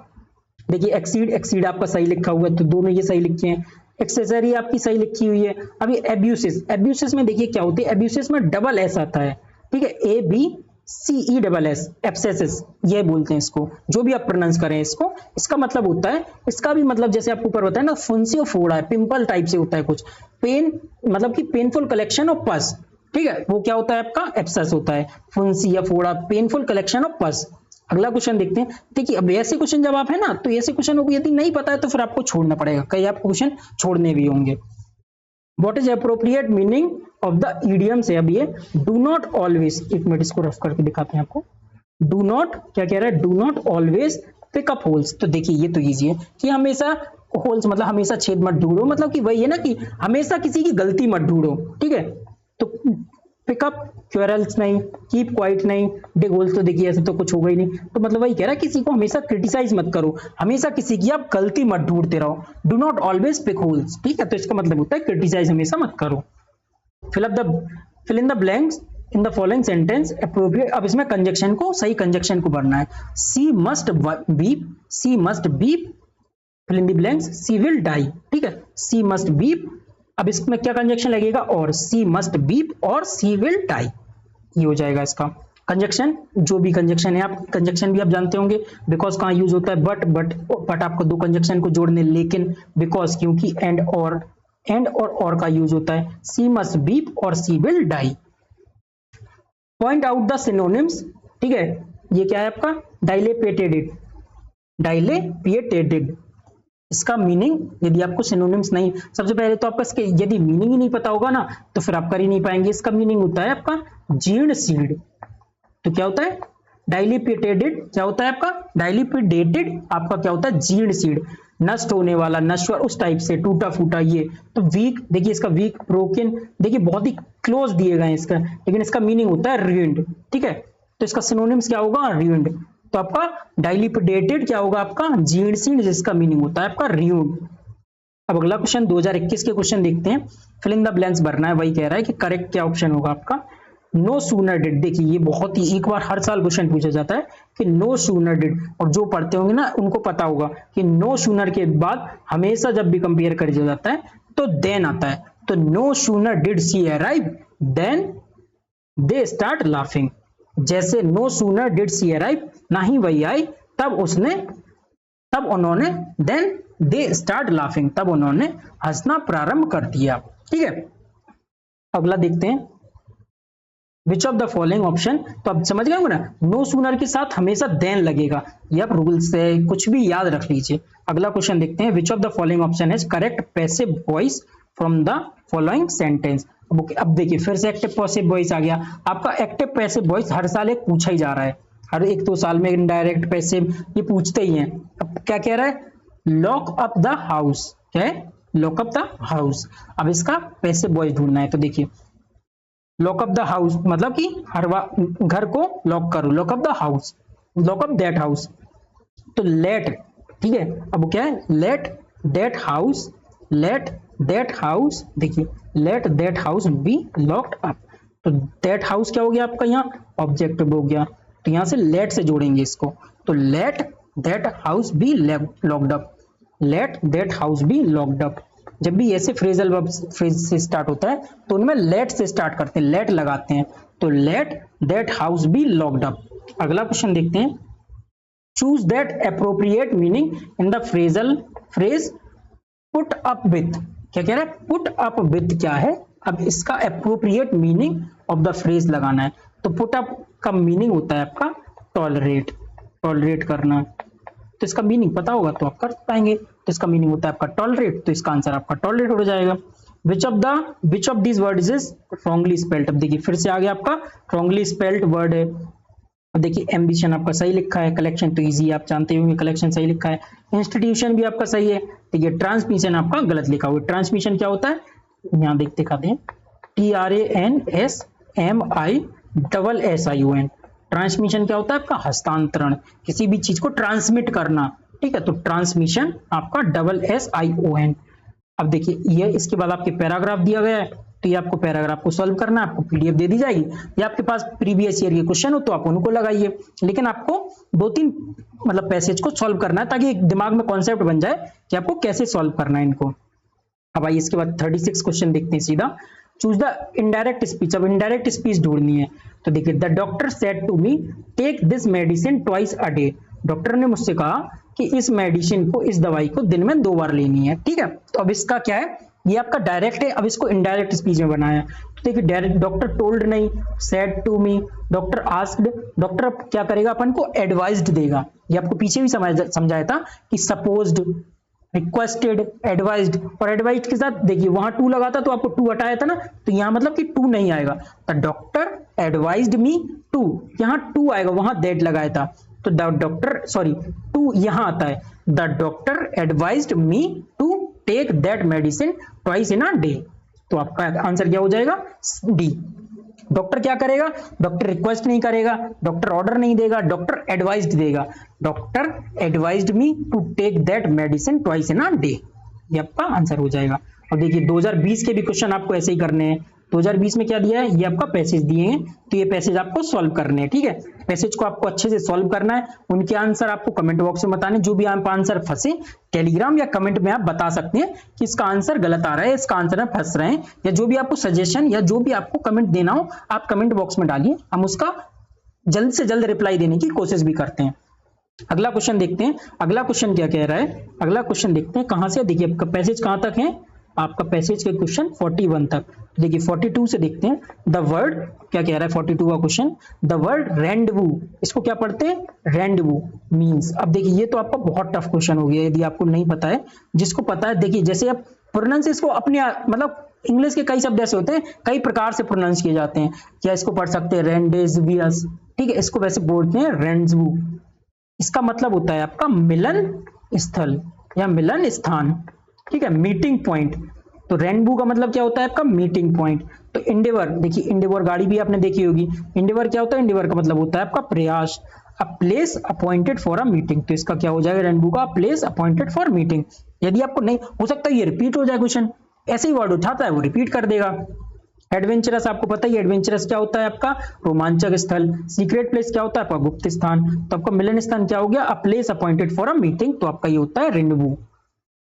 देखिए एक्सीड, एक्सीड आपका सही लिखा हुआ है, तो दोनों ये सही लिखे हैं। एक्सेसरी आपकी सही लिखी हुई है। अभी एब्यूसिस, एब्यूसिस में देखिए क्या होती है, एब्यूसिस में डबल एस आता है, ठीक है, ABCESS, एब्सेसिस ये बोलते हैं इसको, जो भी आप प्रोनाउंस करें इसको, इसका मतलब होता है, इसका भी मतलब जैसे आपको ऊपर बताया ना, फुंसी और फोड़ा है, पिंपल टाइप से होता है कुछ, पेन मतलब कि पेनफुल कलेक्शन ऑफ पस, ठीक है, वो क्या होता है आपका एब्सेस होता है, फुंसी या फोड़ा, पेनफुल कलेक्शन ऑफ पस। अगला क्वेश्चन देखते हैं। देखिए अब ऐसे क्वेश्चन जब आप है ना, तो ऐसे क्वेश्चन को यदि नहीं पता है तो फिर आपको छोड़ना पड़ेगा, कई आपको क्वेश्चन छोड़ने भी होंगे। What is appropriate meaning of the idiom से, अब ये डू नॉट ऑलवेज, एक मिनट इसको रफ करके दिखाते हैं आपको। डू नॉट क्या कह रहा है, do not always pick up holes. तो देखिए ये तो इजी है कि हमेशा होल्स मतलब हमेशा छेद मत ढूंढो, मतलब कि वही है ना कि हमेशा किसी की गलती मत ढूंढो, ठीक है। तो पिकअप क्वेरल्स नहीं, कीप क्वाइट नहीं, डिग होल्स, तो देखिए ऐसे तो कुछ होगा ही नहीं। तो मतलब वही कह रहा है किसी को हमेशा क्रिटिसाइज मत करो, हमेशा किसी की आप गलती मत ढूंढते रहो। Do not always pick holes, ठीक है, तो इसका मतलब होता है क्रिटिसाइज हमेशा मत करो। Fill in the blanks in the following sentence appropriate. अब इसमें कंजक्शन को, सही कंजक्शन को भरना है। She must beep, she must beep, fill in the blanks, she will die, ठीक है, सी मस्ट बीप। अब इसमें क्या कंजक्शन लगेगा, और सी मस्ट बीप और सी विल डाई, ये हो जाएगा इसका कंजक्शन। जो भी कंजक्शन है, आप कंजक्शन भी आप जानते होंगे, बिकॉज कहाँ यूज होता है, बट आपको दो कंजक्शन को जोड़ने, लेकिन बिकॉज क्योंकि एंड और का यूज होता है। सी मस्ट बीप और she will die. Point out the synonyms, ठीक है, ये क्या है आपका डाइलेपिएटेड, डाइलेपिएटेड, इसका मीनिंग यदि आपको सिनोनिम्स नहीं, सबसे पहले तो आपका इसके यदि मीनिंग ही नहीं पता होगा ना तो फिर आप कर ही नहीं पाएंगे। इसका मीनिंग होता है आपका जीर्ण सीड। तो क्या होता है, डाइलिपिडेटेड क्या होता है आपका, डाइलिपिडेटेड आपका क्या होता है, जीर्ण सीड, नष्ट होने वाला, नश्वर, उस टाइप से, टूटा फूटा ये। तो वीक, देखिए इसका वीक, ब्रोकन, देखिए बहुत ही क्लोज दिए गए हैं इसका, लेकिन इसका मीनिंग होता है ruined, ठीक है। तो इसका सिनोनिम्स क्या होगा, ruined। तो आपका डाइलिपिडेटेड क्या होगा आपका, जीर्ण सीड, जिसका मीनिंग होता है आपका ruined। अब अगला क्वेश्चन 2021 के क्वेश्चन देखते हैं, फिल इन द ब्लैंक्स भरना है। वही कह रहा है कि करेक्ट क्या ऑप्शन होगा आपका, नो सूनर डिड। देखिए ये बहुत ही, एक बार हर साल क्वेश्चन पूछा जाता है कि नो सूनर डिड, और जो पढ़ते होंगे ना उनको पता होगा कि नो सूनर के बाद हमेशा जब भी कंपेयर कर जाता है तो देन आता है। तो no sooner did she arrive than they start laughing. जैसे no sooner did she arrive, ना ही वही आई तब उन्होंने देन दे स्टार्ट लाफिंग, तब उन्होंने हंसना प्रारंभ कर दिया, ठीक है। अगला देखते हैं, which of the following option. तो अब समझ गए होंगे ना, नो सूनर के साथ हमेशा देन लगेगा, ये आप रूल से कुछ भी याद रख लीजिए। अगला क्वेश्चन देखते हैं, which of the following option is correct passive voice from the following sentence. अब देखिए फिर से एक्टिव पैसिव वॉइस आ गया आपका। एक्टिव पैसिव वॉइस हर साल एक पूछा ही जा रहा है, हर एक दो साल में इनडायरेक्ट पैसिव ये पूछते ही हैं। अब क्या कह रहा है, लॉक अप द हाउस, क्या है, लॉक अप द हाउस। अब इसका पैसिव वॉइस ढूंढना है, तो देखिए लॉक अप द हाउस मतलब कि हर घर को लॉक करो, lock up the house, lock up that house. तो लेट, ठीक है, अब क्या है, let that house, let that house, देखिए let that house be locked up. तो दैट हाउस क्या हो गया आपका, यहाँ ऑब्जेक्टिव हो गया, तो यहाँ से लेट से जोड़ेंगे इसको। तो late that house be locked up, late that house be locked up. जब भी ऐसे फ्रेजल वर्ब फ्रेज से स्टार्ट होता है तो उनमें लेट से स्टार्ट करते हैं, लेट लगाते हैं। तो late that house be locked up. अगला क्वेश्चन देखते हैं, choose that appropriate meaning in the phrasal phrase put up with. क्या कह रहा है, पुट अप विथ क्या है, अब इसका appropriate meaning of the phrase लगाना है। तो पुट अप का मीनिंग होता है आपका टॉलरेट, टॉलरेट करना। तो इसका मीनिंग पता होगा तो आप कर पाएंगे। तो इसका मीनिंग होता है आपका टॉलरेट, तो इसका आंसर आपका टॉलरेट हो जाएगा। Which of this word is wrongly spelled. अब देखिए फिर से आ गया आपका रॉन्गली स्पेल्ड वर्ड है। अब देखिए एम्बिशन आपका सही लिखा है, कलेक्शन तो इजी आप जानते होंगे, कलेक्शन सही लिखा है, इंस्टीट्यूशन भी आपका सही है। देखिए ट्रांसमिशन आपका गलत लिखा हुआ है। ट्रांसमिशन क्या होता है, यहाँ देखते खाते हैं, TRANSMISSION। ट्रांसमिशन क्या होता है आपका, हस्तांतरण, किसी भी चीज को ट्रांसमिट करना, ठीक है। तो ट्रांसमिशन आपका SSION। अब देखिए ये इसके बाद आपके पैराग्राफ दिया गया है, तो ये आपको पैराग्राफ को सॉल्व करना है, आपको पीडीएफ दे दी जाएगी, या आपके पास प्रीवियस ईयर के क्वेश्चन हो तो आप उनको लगाइए, लेकिन आपको 2-3 मतलब पैसेज को सॉल्व करना है ताकि एक दिमाग में कॉन्सेप्ट बन जाए कि आपको कैसे सॉल्व करना है इनको। अब आइए इसके बाद 36 क्वेश्चन देखते हैं सीधा, चूज द इनडायरेक्ट स्पीच। अब इनडायरेक्ट स्पीच ढूंढनी है, तो देखिए the doctor said to me take this medicine twice a day. Doctor ने मुझसे कहा कि इस मेडिसिन को, इस दवाई को दिन में 2 बार लेनी है, ठीक है। तो अब इसका क्या है, ये आपका डायरेक्ट है, अब इसको इनडायरेक्ट स्पीच में बनाया। तो देखिए डायरेक्ट, डॉक्टर टोल्ड नहीं, said to me, doctor asked, doctor अब क्या करेगा, अपन को एडवाइज्ड देगा। ये आपको पीछे भी समझाया था कि सपोज्ड, रिक्वेस्टेड, एडवाइज्ड, और एडवाइज्ड के साथ देखिए वहां टू लगा था तो आपको टू हटाया था ना, तो यहाँ मतलब कि टू नहीं आएगा। The doctor advised me to, यहाँ टू आएगा, वहां दैट लगाया था, तो द डॉक्टर, सॉरी टू यहाँ आता है, the doctor advised me to take that medicine twice in a day. तो आपका आंसर क्या हो जाएगा, डी। डॉक्टर क्या करेगा, डॉक्टर रिक्वेस्ट नहीं करेगा, डॉक्टर ऑर्डर नहीं देगा, डॉक्टर एडवाइज्ड देगा। Doctor advised me to take that medicine twice in a day, ये आपका आंसर हो जाएगा। और देखिए 2020 के भी क्वेश्चन आपको ऐसे ही करने हैं। 2020 में क्या दिया है, ये आपका पैसेज दिए हैं, तो ये पैसेज आपको सॉल्व करने हैं, ठीक है। पैसेज को आपको अच्छे से सॉल्व करना है, उनके आंसर आपको कमेंट बॉक्स में बताने, जो भी आप आंसर फंसे टेलीग्राम या कमेंट में आप बता सकते हैं कि इसका आंसर गलत आ रहा है, इसका आंसर में फंस रहे हैं, या जो भी आपको सजेशन या जो भी आपको कमेंट देना हो आप कमेंट बॉक्स में डालिए, हम उसका जल्द से जल्द रिप्लाई देने की कोशिश भी करते हैं। अगला क्वेश्चन देखते हैं, अगला क्वेश्चन क्या कह रहा है, अगला क्वेश्चन देखते हैं कहां से। देखिए आपका पैसेज कहां तक है, आपका पैसेज के क्वेश्चन 41 तक। देखिए 42 से देखते हैं, द वर्ड क्या कह रहा है 42 का क्वेश्चन, द वर्ड रेंडवू, इसको क्या पढ़ते हैं, रेंडवू मींस। अब देखिए ये तो आपका बहुत टफ क्वेश्चन हो गया यदि आपको नहीं पता है। जिसको पता है देखिए, जैसे आप प्रोनाउंस इसको अपने मतलब इंग्लिश के कई शब्द ऐसे होते हैं, कई प्रकार से प्रोनाउंस किए जाते हैं, क्या इसको पढ़ सकते हैं रेंडेजवियस, ठीक है, इसको वैसे बोलते हैं रेंडजवू। इसका मतलब होता है आपका मिलन स्थल या मिलन स्थान, ठीक है, मीटिंग पॉइंट। तो रेनबू का मतलब क्या होता है आपका मीटिंग पॉइंट। तो इंडेवर, देखिए इंडेवर गाड़ी भी आपने देखी होगी। इंडेवर क्या होता है, इंडेवर का मतलब होता है आपका प्रयास। A place appointed for a meeting, तो इसका क्या हो जाएगा रेनबू का, प्लेस अपॉइंटेड फॉर मीटिंग। यदि आपको नहीं हो सकता ये रिपीट हो जाए क्वेश्चन, ऐसे ही वर्ड उठाता है वो रिपीट कर देगा। एडवेंचरस, आपको पता ही एडवेंचरस क्या होता है आपका, रोमांचक स्थल। सीक्रेट प्लेस क्या होता है आपका, गुप्त स्थान। तो आपका मिलन स्थान क्या हो गया, a place appointed for a meeting, तो आपका ये होता है रेंडवू।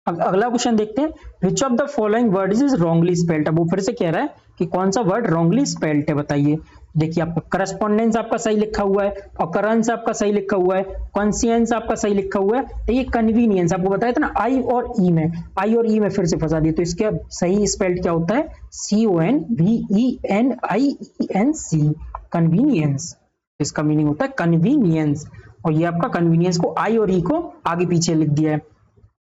अगला क्वेश्चन देखते हैं, which of the following word is wrongly spelled. अब वो फिर से कह रहा है कि कौन सा वर्ड रॉन्गली स्पेल्ड है, बताइए। देखिए आपका करस्पॉन्डेंस आपका सही लिखा हुआ है, ऑकरेंस आपका सही लिखा हुआ है, कॉन्सियंस आपका सही लिखा हुआ है। तो ये कन्वीनियंस आपको बताया था ना, आई और ई में, आई और ई में फिर से फंसा दिया। तो इसका सही स्पेल्ड क्या होता है, CONVENIENC, कन्वीनियंस। इसका मीनिंग होता है कन्वीनियंस, और ये आपका कन्वीनियंस को आई और ई को आगे पीछे लिख दिया है।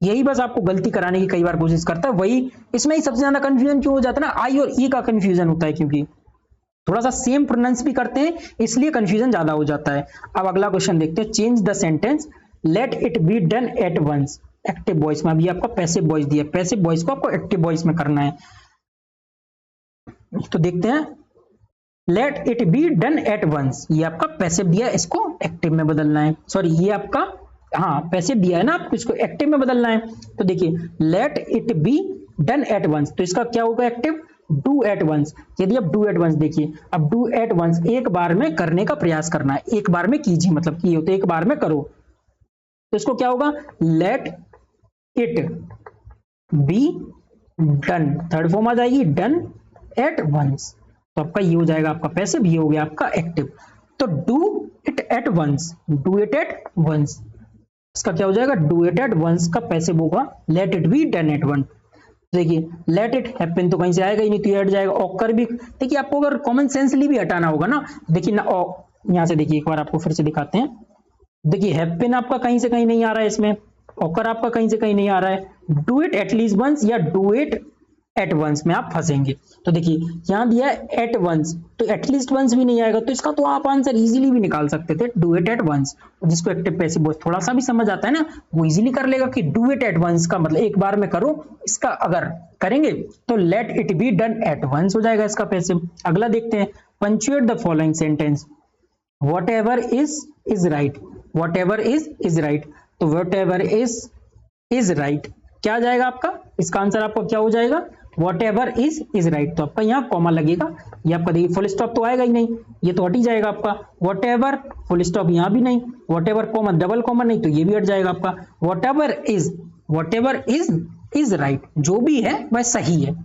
यही बस आपको गलती कराने की कई बार कोशिश करता है, वही इसमें ही सबसे ज्यादा कंफ्यूजन क्यों हो जाता है ना, आई और ई का कंफ्यूजन होता है, क्योंकि थोड़ा सा सेम प्रोनाउंस भी करते हैं इसलिए कंफ्यूजन ज्यादा हो जाता है। अब अगला क्वेश्चन देखते हैं, change the sentence let it be done at once. Active voice में, अभी आपका पैसिव वॉइस दिया है, पैसिव वॉइस को आपको एक्टिव वॉइस में करना है। तो देखते हैं, let it be done at once, ये आपका पैसिव दिया है, इसको एक्टिव में बदलना है। सॉरी, ये आपका हाँ पैसिव दिया है ना, आपको इसको एक्टिव में बदलना है। तो देखिए let it be done at once, तो इसका क्या होगा एक्टिव, डू एट वंस। यदि आप डू एट वंस, देखिए अब डू एट वंस एक बार में करने का प्रयास करना है, एक बार में कीजिए, मतलब की होते एक बार में करो। तो इसको क्या होगा, let it be done, third form आ जाएगी, डन एट वंस। तो आपका ये हो जाएगा आपका पैसिव, ये हो गया आपका एक्टिव। तो do it at once, do it at once, इसका क्या हो जाएगा, डू इट एट वंस का पैसिव होगा let it be done at once. देखिए लेट इट हैपन तो कहीं से आएगा ही नहीं, तो ये हट जाएगा। ऑकर भी, देखिए आपको अगर कॉमन सेंसली भी हटाना होगा ना, देखिए ना यहां से देखिए एक बार आपको फिर से दिखाते हैं। देखिए हैपन आपका कहीं से कहीं नहीं आ रहा है इसमें, ऑकर आपका कहीं से कहीं नहीं आ रहा है। डू इट एटलीस्ट वंस या डू इट एट वंस में आप फंसेंगे। तो देखिए यहां दिया है एट वंस, तो एटलीस्ट वंस भी नहीं आएगा, तो इसका तो आप आंसर इजीली भी निकाल सकते थे, डू इट एट वंस। जिसको एक्टिव पैसिव वॉइस थोड़ा सा भी समझ आता है ना, वो इजीली कर लेगा कि डू इट एट वंस का मतलब एक बार में करो। इसका अगर करेंगे तो let it be done at once हो जाएगा इसका पैसिव। अगला देखते हैं, punctuate the following sentence, whatever is right, whatever is right. तो व्हाटएवर इज राइट क्या जाएगा आपका, इसका आंसर आपका क्या हो जाएगा, व्हाटएवर इज राइट। तो आपका यहाँ कॉमा लगेगा, ये आपका देखिए फुल स्टॉप तो आएगा ही नहीं, ये तो हट ही जाएगा आपका। व्हाटएवर फुल स्टॉप यहाँ भी नहीं, व्हाटएवर कॉमा डबल कॉमा नहीं, तो ये भी हट जाएगा आपका। व्हाटएवर इज राइट, जो भी है वह सही है।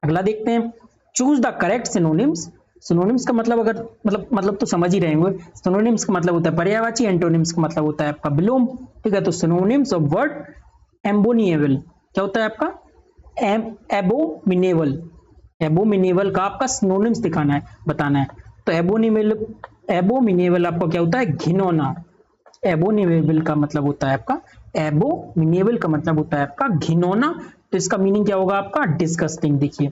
अगला देखते हैं, choose the correct synonyms. Synonyms का मतलब अगर मतलब तो समझ ही रहे होंगे, सिनोनिम्स का मतलब होता है पर्यायवाची, एंटोनिम्स का मतलब होता है आपका विलोम, ठीक है। तो सिनोनिम्स ऑफ वर्ड एम्बोनिएबल क्या होता है आपका, एबोमिनेबल, एबोमिनेबल का आपका सिनोनिम्स दिखाना है, बताना है। तो एबोमिनेबल आपका क्या होता है, घिनौना। एबोमिनेबल का मतलब होता है आपका, एबोमिनेबल का मतलब होता है आपका घिनौना। तो इसका मीनिंग क्या होगा आपका, डिस्गस्टिंग। देखिए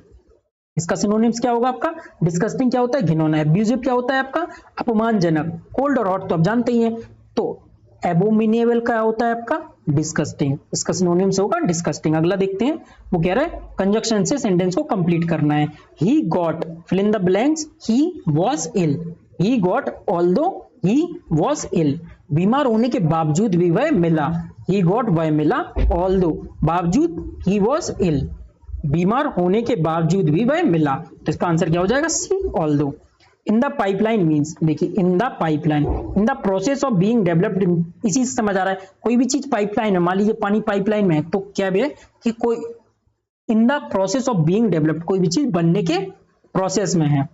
इसका सिनोनिम्स क्या होगा आपका, डिस्गस्टिंग क्या होता है, घिनौना। एब्यूजिव क्या होता है आपका, अपमानजनक। कोल्ड और हॉट तो आप जानते ही हैं। तो एबोमिनेबल का होता है आपका डिस्गस्टिंग, इसका सिनोनिम्स होगा डिस्गस्टिंग। अगला देखते हैं, वो कह रहा है कंजक्शन से सेंटेंस को कंप्लीट करना है। He got fill in the blanks, he was ill, he got although he was ill, बीमार होने के बावजूद भी वह मिला। ही गॉट वह मिला, ऑल्दो बावजूद, ही वाज इल बीमार होने के बावजूद भी वह मिला। तो इसका आंसर क्या हो जाएगा, C although. In the pipeline means, देखिए in the pipeline, in the process of being developed, इसी से समझ आ रहा है कोई भी चीज पाइपलाइन है, मान लीजिए पानी पाइपलाइन में है, तो क्या भी है कि कोई इन the process of being developed, कोई भी चीज बनने के प्रोसेस में है।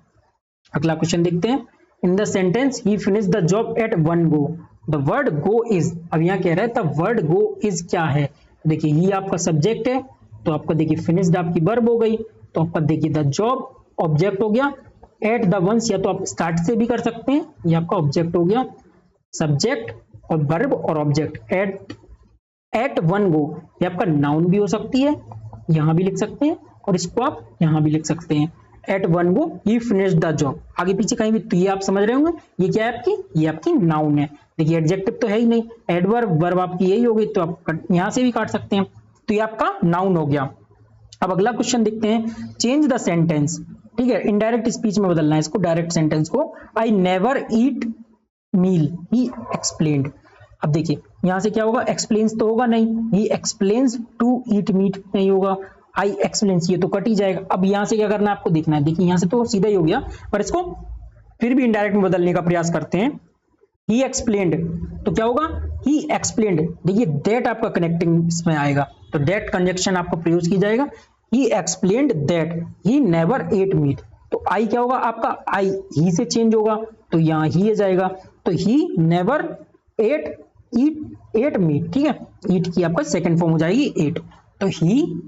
अगला क्वेश्चन देखते हैं, in the sentence he finish the job eight one go, the word go is, अब यहाँ कह रहा है द वर्ड गो इज क्या है। देखिए ही आपका सब्जेक्ट है, तो आपका देखिए फिनिश्ड आपकी वर्ब हो गई, तो आपका देखिए द जॉब ऑब्जेक्ट हो गया, एट द वंस या तो आप स्टार्ट से भी कर सकते हैं, ये आपका ऑब्जेक्ट हो गया, सब्जेक्ट और वर्ब और ऑब्जेक्ट। एट वन गो ये आपका नाउन भी हो सकती है, यहां भी लिख सकते हैं, और इसको आप यहां भी लिख सकते हैं। At one go he finished the job. आगे पीछे कहीं भी तो ये आप समझ रहे होंगे ये क्या है आपकी, ये आपकी नाउन है। देखिए एडजेक्टिव तो है ही नहीं, एडवर्ब वर्ब आपकी यही होगी तो आप यहां से भी काट सकते हैं, तो ये आपका नाउन हो गया। अब अगला क्वेश्चन देखते हैं, चेंज द सेंटेंस। ठीक है, इनडायरेक्ट स्पीच में बदलना है इसको डायरेक्ट सेंटेंस को। I never eat meal he explained. अब देखिए यहां से क्या होगा, एक्सप्लेन्स तो होगा नहीं, he explains to eat meat नहीं होगा, आई एक्सप्लेन्स ये तो कट ही जाएगा। अब यहां से क्या करना है आपको देखना है, देखिए यहां से तो सीधा ही हो गया पर इसको फिर भी इनडायरेक्ट में बदलने का प्रयास करते हैं। ही एक्सप्लेन्ड तो क्या होगा, ही एक्सप्लेन्ड। देखिए दैट आपका कनेक्टिंग इसमें आएगा तो दैट कंजक्शन आपको प्रयोग की जाएगा। He explained that he never ate meat, तो आई क्या होगा आपका, आई ही से चेंज होगा तो यहाँ ही आ जाएगा, तो ही नेवर एट मीट। ठीक है, ईट की आपका सेकंड फॉर्म हो जाएगी एट, तो he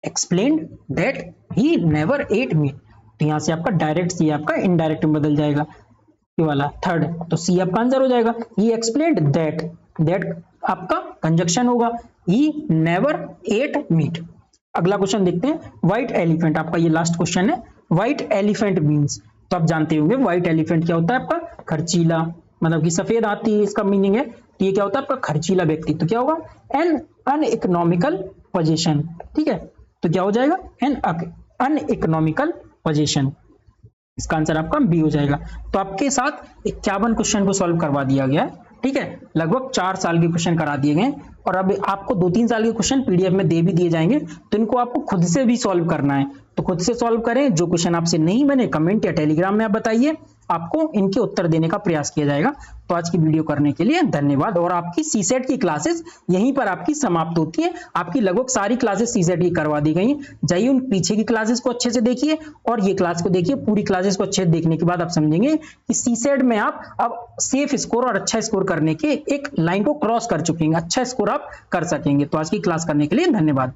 explained that he never ate meat. तो यहां से आपका डायरेक्ट सी आपका इनडायरेक्ट में बदल जाएगा ये वाला थर्ड, तो सी आपका आंसर हो जाएगा। ही एक्सप्लेन्ड दैट, दैट आपका कंजक्शन होगा, ही नेवर एट मीट। अगला क्वेश्चन देखते हैं, व्हाइट एलिफेंट आपका ये लास्ट क्वेश्चन है। व्हाइट एलिफेंट मीन्स, तो आप जानते होंगे व्हाइट एलिफेंट क्या होता है आपका, खर्चीला, मतलब कि सफेद हाथी इसका मीनिंग है। तो ये क्या होता है आपका खर्चीला व्यक्ति, तो क्या होगा, एन अनइकोनॉमिकल पोजीशन। ठीक है, तो क्या हो जाएगा, एन अनइकोनॉमिकल पोजीशन, इसका आंसर आपका बी हो जाएगा। तो आपके साथ 51 क्वेश्चन को सॉल्व करवा दिया गया है। ठीक है, लगभग 4 साल के क्वेश्चन करा दिए गए और अब आपको 2-3 साल के क्वेश्चन पीडीएफ में दे भी दिए जाएंगे, तो इनको आपको खुद से भी सॉल्व करना है, तो खुद से सॉल्व करें। जो क्वेश्चन आपसे नहीं बने कमेंट या टेलीग्राम में आप बताइए, आपको इनके उत्तर देने का प्रयास किया जाएगा। तो आज की वीडियो करने के लिए धन्यवाद। और आपकी सीसेट की क्लासेस यहीं पर आपकी समाप्त होती है। आपकी लगभग सारी क्लासेस सीसेट की करवा दी गई। जाइए उन पीछे की क्लासेस को अच्छे से देखिए और ये क्लास को देखिए। पूरी क्लासेस को अच्छे से देखने के बाद आप समझेंगे कि सीसेट में आप अब सेफ स्कोर और अच्छा स्कोर करने के एक लाइन को क्रॉस कर चुके हैं, अच्छा स्कोर आप कर सकेंगे। तो आज की क्लास करने के लिए धन्यवाद।